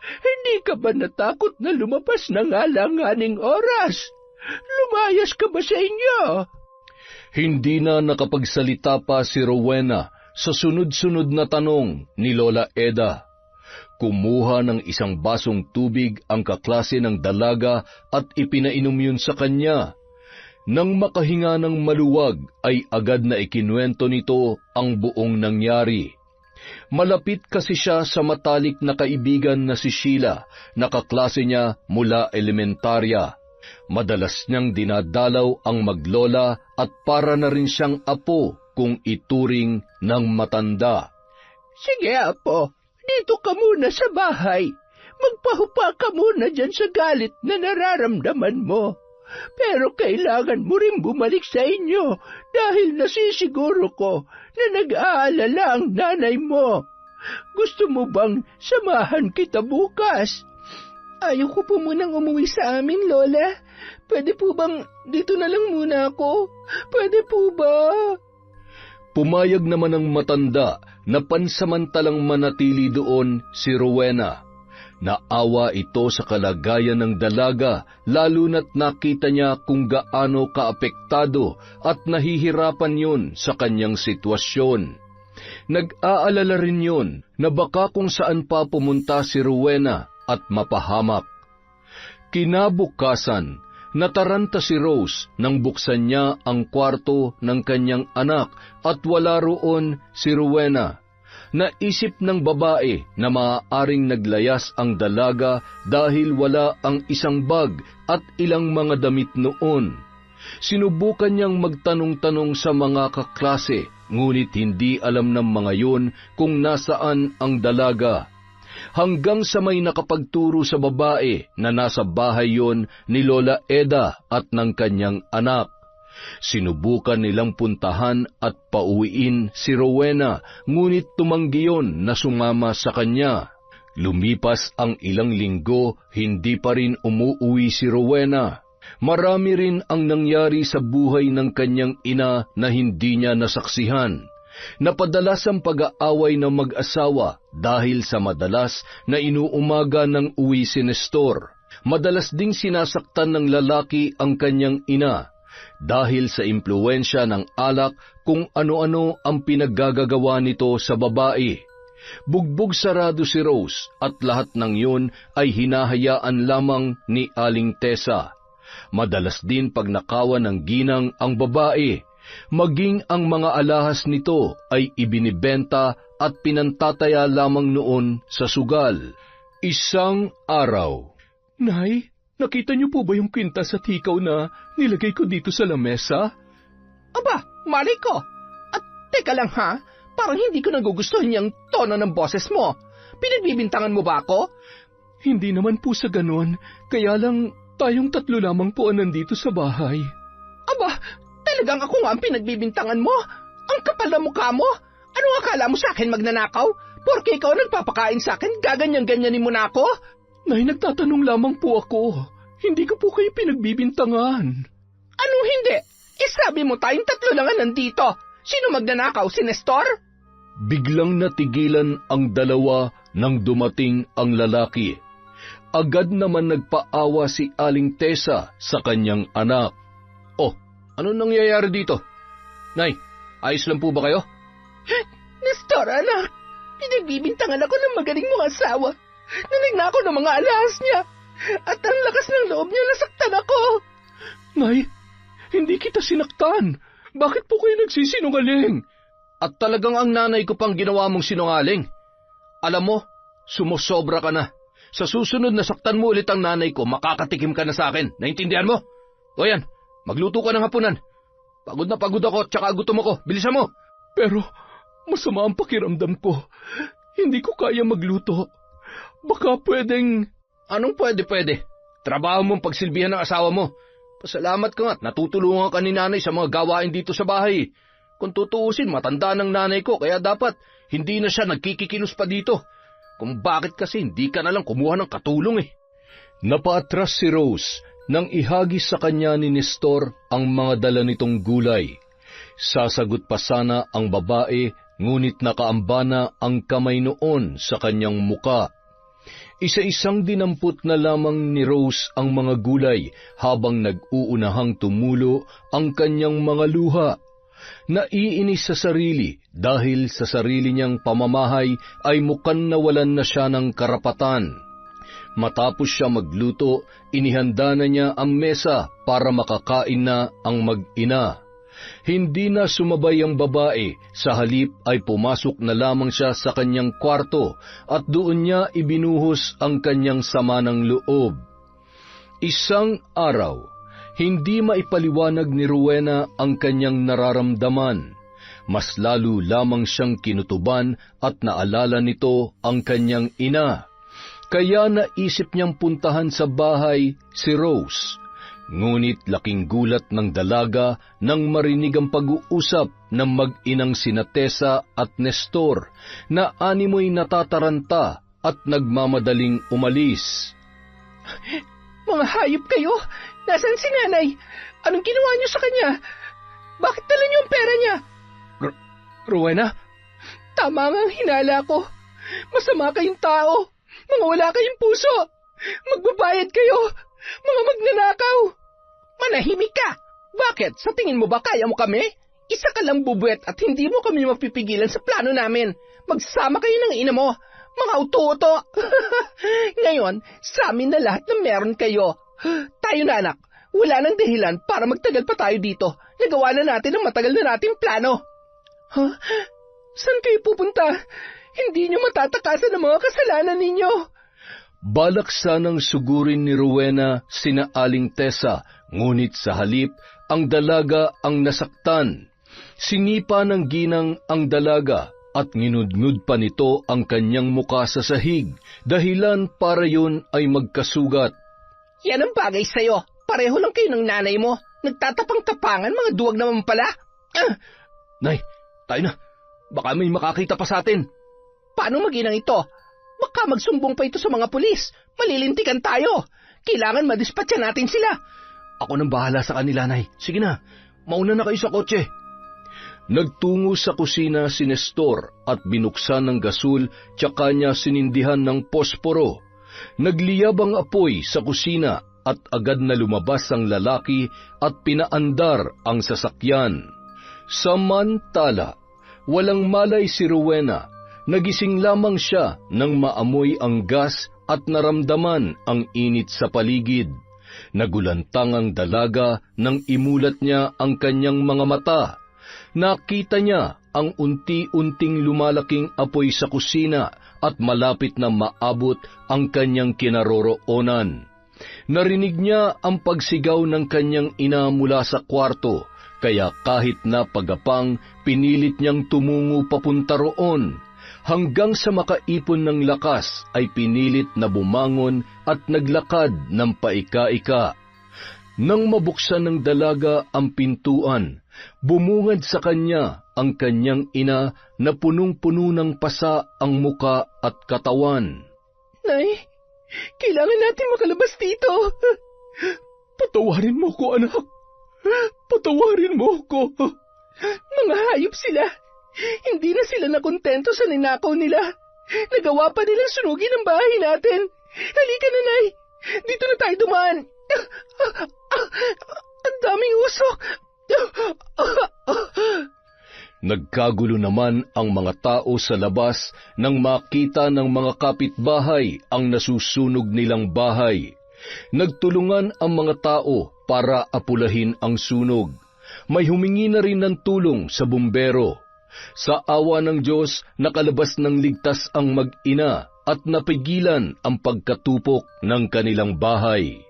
Hindi ka ba natakot na lumabas ng alanganing oras? Lumayas ka ba sa inyo? Hindi na nakapagsalita pa si Rowena sa sunod-sunod na tanong ni Lola Eda. Kumuha ng isang basong tubig ang kaklase ng dalaga at ipinainom yun sa kanya. Nang makahinga ng maluwag ay agad na ikinuwento nito ang buong nangyari. Malapit kasi siya sa matalik na kaibigan na si Sheila, na kaklase niya mula elementarya. Madalas niyang dinadalaw ang maglola at para na rin siyang apo kung ituring ng matanda. Sige, apo, dito ka muna sa bahay. Magpahupa ka muna dyan sa galit na nararamdaman mo. Pero kailangan mo rin bumalik sa inyo dahil nasisiguro ko na nag-aalala ang nanay mo. Gusto mo bang samahan kita bukas? Ayaw ko po munang umuwi sa amin, Lola. Pwede po bang dito na lang muna ako? Pwede po ba? Pumayag naman ang matanda na pansamantalang manatili doon si Rowena. Naawa ito sa kalagayan ng dalaga, lalo na't nakita niya kung gaano kaapektado at nahihirapan yun sa kanyang sitwasyon. Nag-aalala rin yun na baka kung saan pa pumunta si Rowena at mapahamak. Kinabukasan, Nataranta si Rose nang buksan niya ang kwarto ng kanyang anak at wala roon si Rowena. Naisip ng babae na maaaring naglayas ang dalaga dahil wala ang isang bag at ilang mga damit noon. Sinubukan niyang magtanong-tanong sa mga kaklase, ngunit hindi alam ng mga yun kung nasaan ang dalaga. Hanggang sa may nakapagturo sa babae na nasa bahay yon ni Lola Eda at ng kanyang anak. Sinubukan nilang puntahan at pauwiin si Rowena, ngunit tumanggi yon na sumama sa kanya. Lumipas ang ilang linggo, hindi pa rin umuuwi si Rowena. Marami rin ang nangyari sa buhay ng kanyang ina na hindi niya nasaksihan. Napadalas ang pag-aaway ng mag-asawa dahil sa madalas na inuumaga ng uwi si Nestor. Madalas ding sinasaktan ng lalaki ang kanyang ina dahil sa impluwensya ng alak kung ano-ano ang pinaggagawa nito sa babae. Bugbog sarado si Rose at lahat ng yun ay hinahayaan lamang ni Aling Tessa. Madalas din pagnakawan ng ginang ang babae, maging ang mga alahas nito ay ibinibenta at pinantataya lamang noon sa sugal. Isang araw. Nay, nakita niyo po ba yung kwintas at hikaw na nilagay ko dito sa lamesa? Aba, malay ko. At teka lang ha, parang hindi ko nagugustuhan yung tono ng boses mo. Pinagbibintangan mo ba ako? Hindi naman po sa ganon, kaya lang tayong tatlo lamang po ang nandito sa bahay. Aba, talagang ako nga ang pinagbibintangan mo? Ang kapal na mukha mo? Ano akala mo sa akin magnanakaw? Porke ikaw nagpapakain sa akin, gaganyan-ganyanin mo na ako? Nay, nagtatanong lamang po ako. Hindi ko po kayo pinagbibintangan. Ano hindi? Sabi mo tayong tatlo lang ang nandito. Sino magnanakaw, si Nestor? Biglang natigilan ang dalawa nang dumating ang lalaki. Agad naman nagpaawa si Aling Tessa sa kanyang anak. Oh, ano nangyayari dito? Nay, ayos lang po ba kayo? Nestor, anak, pinagbibintangan ako ng magaling mong asawa. Nagnakaw ng mga alahas niya. At ang lakas ng loob niya, nasaktan ako. Nay, hindi kita sinaktan. Bakit po kayo nagsisinungaling? At talagang ang nanay ko pang ginawa mong sinungaling. Alam mo, sumusobra ka na. Sa susunod na saktan mo ulit ang nanay ko, makakatikim ka na sa akin. Naintindihan mo? O yan, magluto ka ng hapunan. Pagod na pagod ako, tsaka gutom ako. Bilisan mo. Pero masama ang pakiramdam ko. Hindi ko kaya magluto. Baka pwedeng... Anong pwede? Trabaho mong pagsilbihan ng asawa mo. Pasalamat ka nga't natutulungan ka ni nanay sa mga gawain dito sa bahay. Kung tutuusin, matanda ng nanay ko, kaya dapat hindi na siya nagkikikilos pa dito. Kung bakit kasi hindi ka nalang kumuha ng katulong eh. Napaatras si Rose nang ihagis sa kanya ni Nestor ang mga dala nitong gulay. Sasagot pa sana ang babae, ngunit nakaamba na ang kamay noon sa kanyang muka. Isa-isang dinampot na lamang ni Rose ang mga gulay habang nag-uunahang tumulo ang kanyang mga luha. Naiinis sa sarili dahil sa sarili niyang pamamahay ay mukhang nawalan na siya ng karapatan. Matapos siya magluto, inihanda na niya ang mesa para makakain na ang mag-ina. Hindi na sumabay ang babae, sa halip ay pumasok na lamang siya sa kanyang kwarto at doon niya ibinuhos ang kanyang sama ng loob. Isang araw, hindi maipaliwanag ni Rowena ang kanyang nararamdaman. Mas lalo lamang siyang kinutuban at naalala nito ang kanyang ina. Kaya naisip niyang puntahan sa bahay si Rose. Ngunit laking gulat ng dalaga nang marinig ang pag-uusap ng mag-inang sina Tessa at Nestor na animoy natataranta at nagmamadaling umalis. Mga hayop kayo! Nasaan si nanay? Anong ginawa niyo sa kanya? Bakit dala niyo ang pera niya? Rowena? Tama nga ang hinala ko. Masama kayong tao. Mga wala kayong puso. Magbabayad kayo. Mga magnanakaw. Manahimik ka! Bakit? Sa tingin mo ba kaya mo kami? Isa ka lang bubuet at hindi mo kami mapipigilan sa plano namin. Magsama kayo ng ina mo. Mga uto-uto. Ngayon, sa amin na lahat na meron kayo. Tayo na anak. Wala nang dahilan para magtagal pa tayo dito. Nagawa na natin ang matagal na nating plano. Huh? Saan kayo pupunta? Hindi niyo matatakasan ang mga kasalanan ninyo. Balak sanang sugurin ni Rowena sina Aling Tessa, ngunit sa halip, ang dalaga ang nasaktan. Sinipa ng ginang ang dalaga at nginudngud pa nito ang kanyang muka sa sahig, dahilan para yun ay magkasugat. Yan ang bagay sa'yo. Pareho lang kayo ng nanay mo. Nagtatapang-tapangan, mga duwag naman pala. Nay, tayo na. Baka may makakita pa sa atin. Paano maginang ito? Baka magsumbong pa ito sa mga pulis. Malilintikan tayo. Kailangan madispatcha natin sila. Ako nang bahala sa kanila, Nay. Sige na, mauna na kayo sa kotse. Nagtungo sa kusina si Nestor at binuksan ng gasol tsaka niya sinindihan ng posporo. Nagliyab ang apoy sa kusina at agad na lumabas ang lalaki at pinaandar ang sasakyan. Samantala, walang malay si Rowena. Nagising lamang siya nang maamoy ang gas at naramdaman ang init sa paligid. Nagulantang ang dalaga nang imulat niya ang kanyang mga mata. Nakita niya ang unti-unting lumalaking apoy sa kusina at malapit na maabot ang kanyang kinaroroonan. Narinig niya ang pagsigaw ng kanyang ina mula sa kwarto, kaya kahit na pagapang, pinilit niyang tumungo papunta roon. Hanggang sa makaipon ng lakas ay pinilit na bumangon at naglakad ng paika-ika. Nang mabuksan ng dalaga ang pintuan, bumungad sa kanya ang kanyang ina na punong-puno ng pasa ang muka at katawan. Nay, kailangan natin makalabas dito. Patawarin mo ko, anak. Patawarin mo ko. Mga hayop sila. Hindi na sila nakontento sa ninakaw nila. Nagawa pa nilang sunugin ang bahay natin. Halika na, Nay. Dito na tayo dumaan. Ang daming usok. Nagkagulo naman ang mga tao sa labas nang makita ng mga kapitbahay ang nasusunog nilang bahay. Nagtulungan ang mga tao para apulahin ang sunog. May humingi na rin ng tulong sa bumbero. Sa awa ng Diyos, nakalabas ng ligtas ang mag-ina at napigilan ang pagkatupok ng kanilang bahay.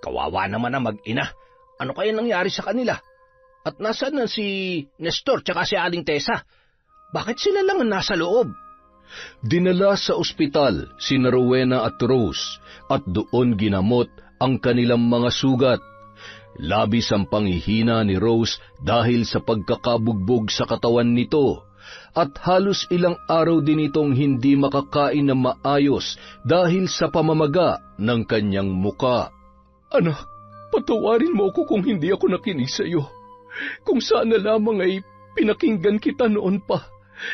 Kawawa naman ang mag-ina. Ano kaya nangyari sa kanila? At nasaan na si Nestor tsaka si Aling Tessa? Bakit sila lang ang nasa loob? Dinala sa ospital si Rowena at Rose at doon ginamot ang kanilang mga sugat. Labis ang panghihina ni Rose dahil sa pagkakabugbog sa katawan nito at halos ilang araw din itong hindi makakain na maayos dahil sa pamamaga ng kanyang muka. Anak, patawarin mo ako kung hindi ako nakinig sa iyo. Kung sana lamang ay pinakinggan kita noon pa,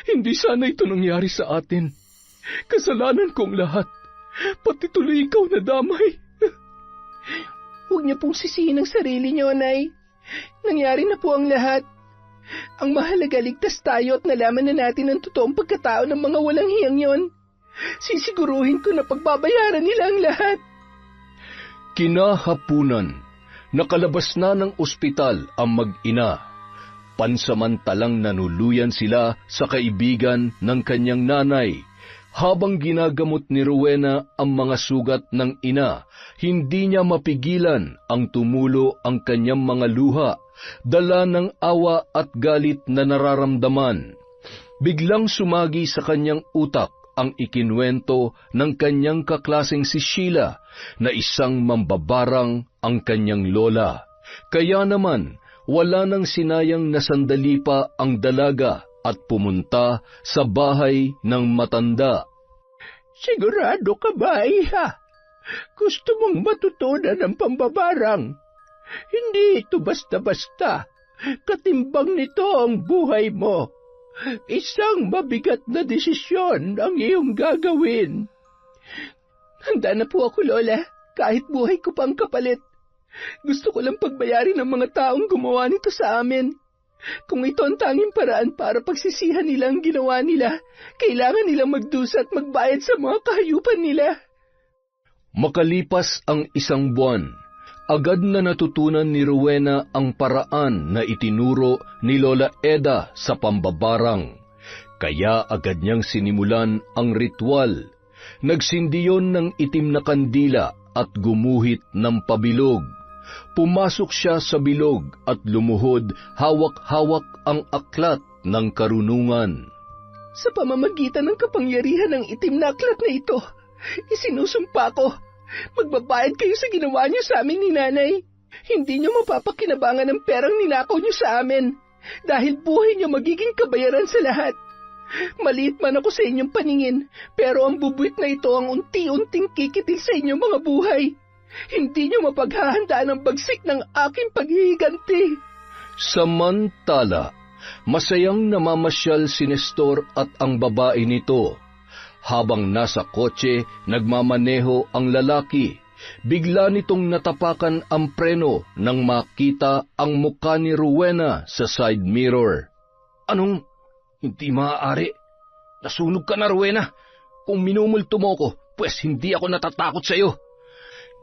hindi sana ito nangyari sa atin. Kasalanan kong lahat, pati tuloy ikaw na damay. Huwag niyo pong sisihin ang sarili niyo, Nay. Nangyari na po ang lahat. Ang mahalaga, ligtas tayo at nalaman na natin ang totoong pagkatao ng mga walang hiyang yon. Sisiguruhin ko na pagbabayaran nila ang lahat. Kinahapunan, nakalabas na ng ospital ang mag-ina. Pansamantalang nanuluyan sila sa kaibigan ng kanyang nanay. Habang ginagamot ni Rowena ang mga sugat ng ina, hindi niya mapigilan ang tumulo ang kanyang mga luha, dala ng awa at galit na nararamdaman. Biglang sumagi sa kanyang utak ang ikinwento ng kanyang kaklaseng si Sheila na isang mambabarang ang kanyang lola. Kaya naman, wala nang sinayang na sandali pa ang dalaga at pumunta sa bahay ng matanda. Sigurado ka ba, iha? Gusto mong matutunan ng pambabarang? Hindi ito basta-basta. Katimbang nito ang buhay mo. Isang mabigat na desisyon ang iyong gagawin. Handa na po ako, Lola. Kahit buhay ko pang kapalit. Gusto ko lang pagbayarin ng mga taong gumawa nito sa amin. Kung ito ang tanging paraan para pagsisihan nila ang ginawa nila, kailangan nilang magdusa at magbayad sa mga kahayupan nila. Makalipas ang 1 buwan, Agad na natutunan ni Rowena ang paraan na itinuro ni Lola Eda sa pambabarang. Kaya agad niyang sinimulan ang ritual. Nagsindi yon ng itim na kandila at gumuhit ng pabilog. Pumasok siya sa bilog at lumuhod, hawak-hawak ang aklat ng karunungan. Sa pamamagitan ng kapangyarihan ng itim na aklat na ito, isinusumpa ko, magbabayad kayo sa ginawa niyo sa amin ni Nanay. Hindi niyo mapapakinabangan ng perang ninakaw niyo sa amin, dahil buhay niyo magiging kabayaran sa lahat. Maliit man ako sa inyong paningin, pero ang bubuit na ito ang unti-unting kikitil sa inyong mga buhay. Hindi niyo mapaghahandaan ang bagsik ng aking paghihiganti. Samantala, masayang namamasyal si Nestor at ang babae nito. Habang nasa kotse, nagmamaneho ang lalaki. Bigla nitong natapakan ang preno nang makita ang mukha ni Rowena sa side mirror. Anong? Hindi maaari. Nasunog ka na, Rowena. Kung minumulto mo ko, pues hindi ako natatakot sa iyo.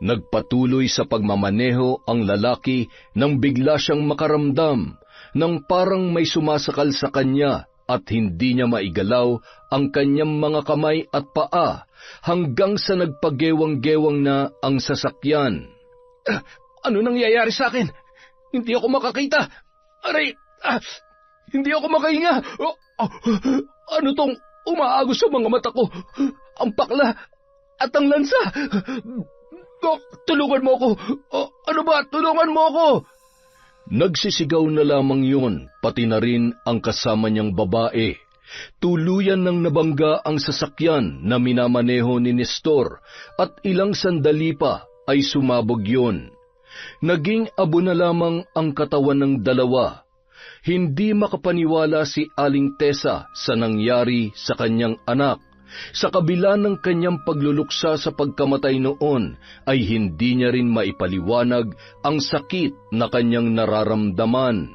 Nagpatuloy sa pagmamaneho ang lalaki nang bigla siyang makaramdam ng parang may sumasakal sa kanya at hindi niya maigalaw ang kanyang mga kamay at paa hanggang sa nagpagewang-gewang na ang sasakyan. Ano nangyayari sa akin? Hindi ako makakita. Aray! Hindi ako makahinga. Ano tong umaagos sa mga mata ko? Ang pakla at ang lansa. Tulungan mo ako. Ano ba? Tulungan mo ako. Nagsisigaw na lamang yun, pati na rin ang kasama niyang babae. Tuluyan nang nabangga ang sasakyan na minamaneho ni Nestor at ilang sandali pa ay sumabog yun. Naging abo na lamang ang katawan ng dalawa. Hindi makapaniwala si Aling Tessa sa nangyari sa kanyang anak. Sa kabila ng kanyang pagluluksa sa pagkamatay noon, ay hindi niya rin maipaliwanag ang sakit na kanyang nararamdaman.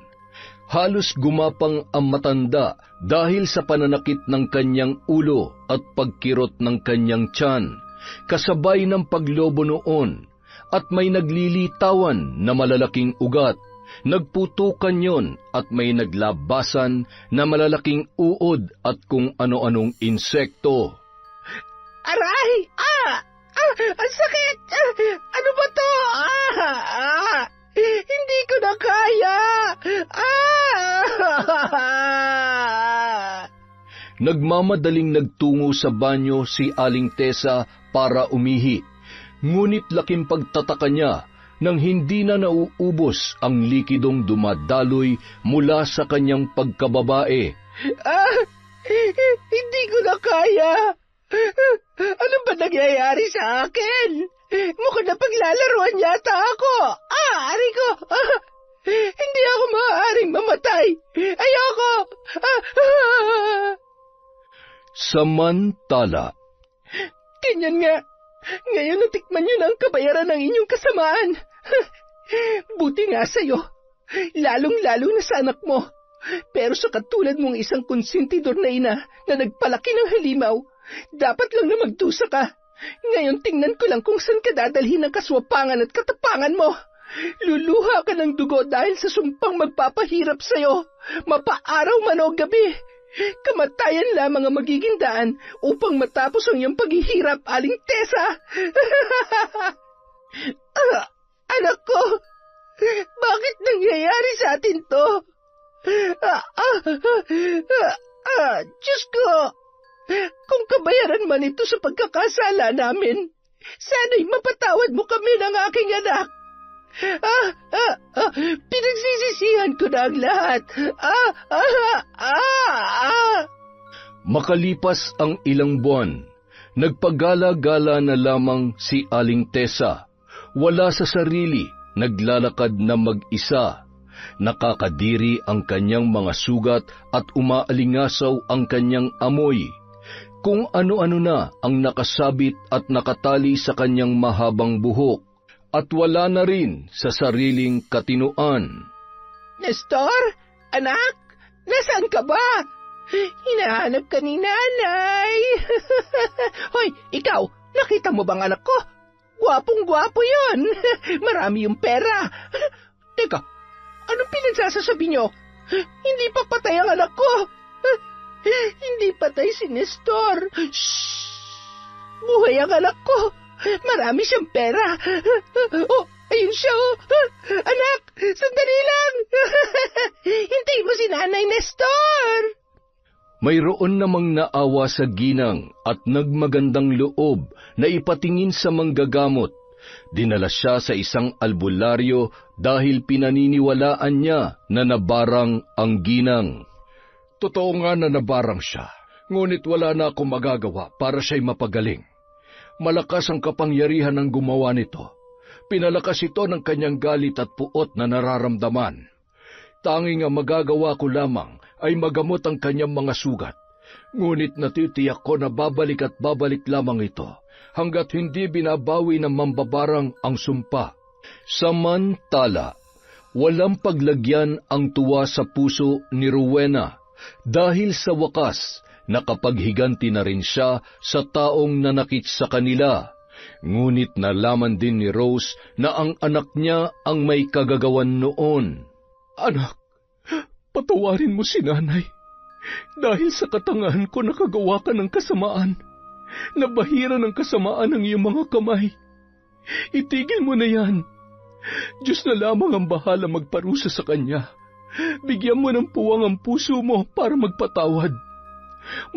Halos gumapang ang matanda dahil sa pananakit ng kanyang ulo at pagkirot ng kanyang tiyan, kasabay ng paglobo noon, at may naglilitawan na malalaking ugat. Nagputukan yon at may naglabasan na malalaking uod at kung ano-anong insekto. Aray! Ang sakit! Ano ba to? Hindi ko na kaya! Nagmamadaling nagtungo sa banyo si Aling Tessa para umihi, ngunit laking pagtataka niya nang hindi na nauubos ang likidong dumadaloy mula sa kanyang pagkababae. Hindi ko na kaya. Ano ba nangyayari sa akin? Mukhang napaglalaroan yata ako. Ari ko. Hindi ako maaaring mamatay. Ayoko. Samantala, ganyan nga. Ngayon natikman niyo na ang kabayaran ng inyong kasamaan. Buti nga sa'yo, lalong-lalo na sa anak mo. Pero sa katulad mong isang konsentidor na ina na nagpalaki ng halimaw, dapat lang na magdusa ka. Ngayon tingnan ko lang kung saan ka dadalhin ng kaswapangan at katapangan mo. Luluha ka ng dugo dahil sa sumpang magpapahirap sa'yo, mapaaraw man o gabi. Kamatayan lamang ang magiging daan upang matapos ang iyong paghihirap, Aling Tessa. Anak ko, bakit nangyayari sa atin to? Diyos ko, kung kabayaran man ito sa pagkakasala namin, sana'y mapatawad mo kami ng aking anak. Pinagsisisihan ko na ang lahat. Makalipas ang ilang buwan, nagpagala-gala na lamang si Aling Tessa. Wala sa sarili, naglalakad na mag-isa. Nakakadiri ang kanyang mga sugat at umaalingasaw ang kanyang amoy. Kung ano-ano na ang nakasabit at nakatali sa kanyang mahabang buhok. At wala na rin sa sariling katinuan. Nestor? Anak? Nasaan ka ba? Hinahanap ka ni Nanay. Hoy, ikaw, nakita mo bang anak ko? Gwapong-gwapo yun. Marami yung pera. Teka, anong pinagsasasabi nyo? Hindi pa patay ang anak ko. Hindi patay si Nestor. Shhh! Buhay ang anak ko. Marami siyang pera. Oh, ayun siya, oh. Anak, sandali lang. Hintayin mo si Nanay Nestor. Mayroon namang naawa sa ginang at nagmagandang loob na ipatingin sa manggagamot. Dinala siya sa isang albularyo dahil pinaniniwalaan niya na nabarang ang ginang. Totoo nga na nabarang siya, ngunit wala na akong magagawa para siya'y mapagaling. Malakas ang kapangyarihan ng gumawa nito. Pinalakas ito ng kanyang galit at puot na nararamdaman. Tanging ang magagawa ko lamang ay magamot ang kanyang mga sugat. Ngunit natitiyak ko na babalik at babalik lamang ito hanggat hindi binabawi ng mambabarang ang sumpa. Samantala, walang paglagyan ang tuwa sa puso ni Rowena dahil sa wakas nakapaghiganti na rin siya sa taong nanakit sa kanila. Ngunit nalaman din ni Rose na ang anak niya ang may kagagawan noon. Anak, patawarin mo si nanay. Dahil sa katangahan ko nakagawa ka ng kasamaan. Nabahira ng kasamaan ang iyong mga kamay. Itigil mo na yan. Diyos na lamang ang bahala magparusa sa kanya. Bigyan mo ng puwang ang puso mo para magpatawad.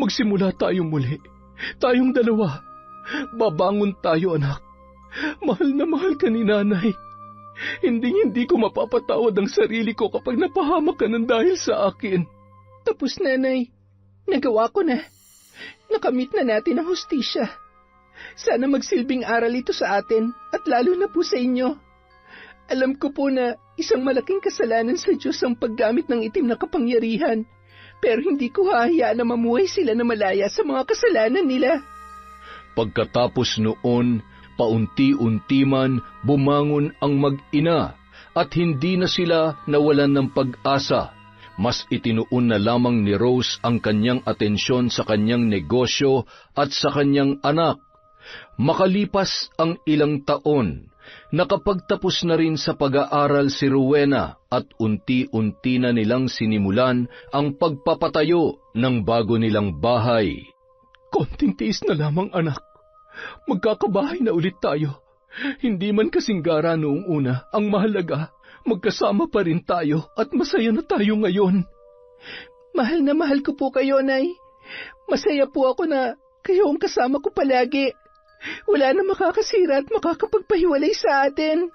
Magsimula tayo muli. Tayong dalawa. Babangon tayo, anak. Mahal na mahal ka ni nanay. Hindi ko mapapatawad ang sarili ko kapag napahamak ka ng dahil sa akin. Tapos, nanay. Nagawa ko na. Nakamit na natin ang hustisya. Sana magsilbing aral ito sa atin at lalo na po sa inyo. Alam ko po na isang malaking kasalanan sa Diyos ang paggamit ng itim na kapangyarihan. Pero hindi ko hahayaan na mamuhay sila na malaya sa mga kasalanan nila. Pagkatapos noon, paunti-unti man bumangon ang mag-ina at hindi na sila nawalan ng pag-asa. Mas itinuon na lamang ni Rose ang kanyang atensyon sa kanyang negosyo at sa kanyang anak. Makalipas ang ilang taon, nakapagtapos na rin sa pag-aaral si Rowena at unti-unti na nilang sinimulan ang pagpapatayo ng bago nilang bahay. Konting tiis na lamang, anak. Magkakabahay na ulit tayo. Hindi man kasing gara noong una, ang mahalaga, magkasama pa rin tayo at masaya na tayo ngayon. Mahal na mahal ko po kayo, Nay. Masaya po ako na kayo ang kasama ko palagi. Wala na makakasira at makakapagpahiwalay sa atin.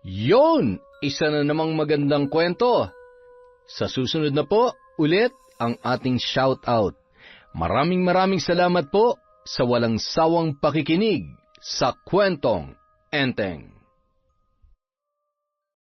Yon! Isa na namang magandang kwento. Sa susunod na po, ulit ang ating shout-out. Maraming salamat po sa walang sawang pakikinig sa Kwentong Enteng.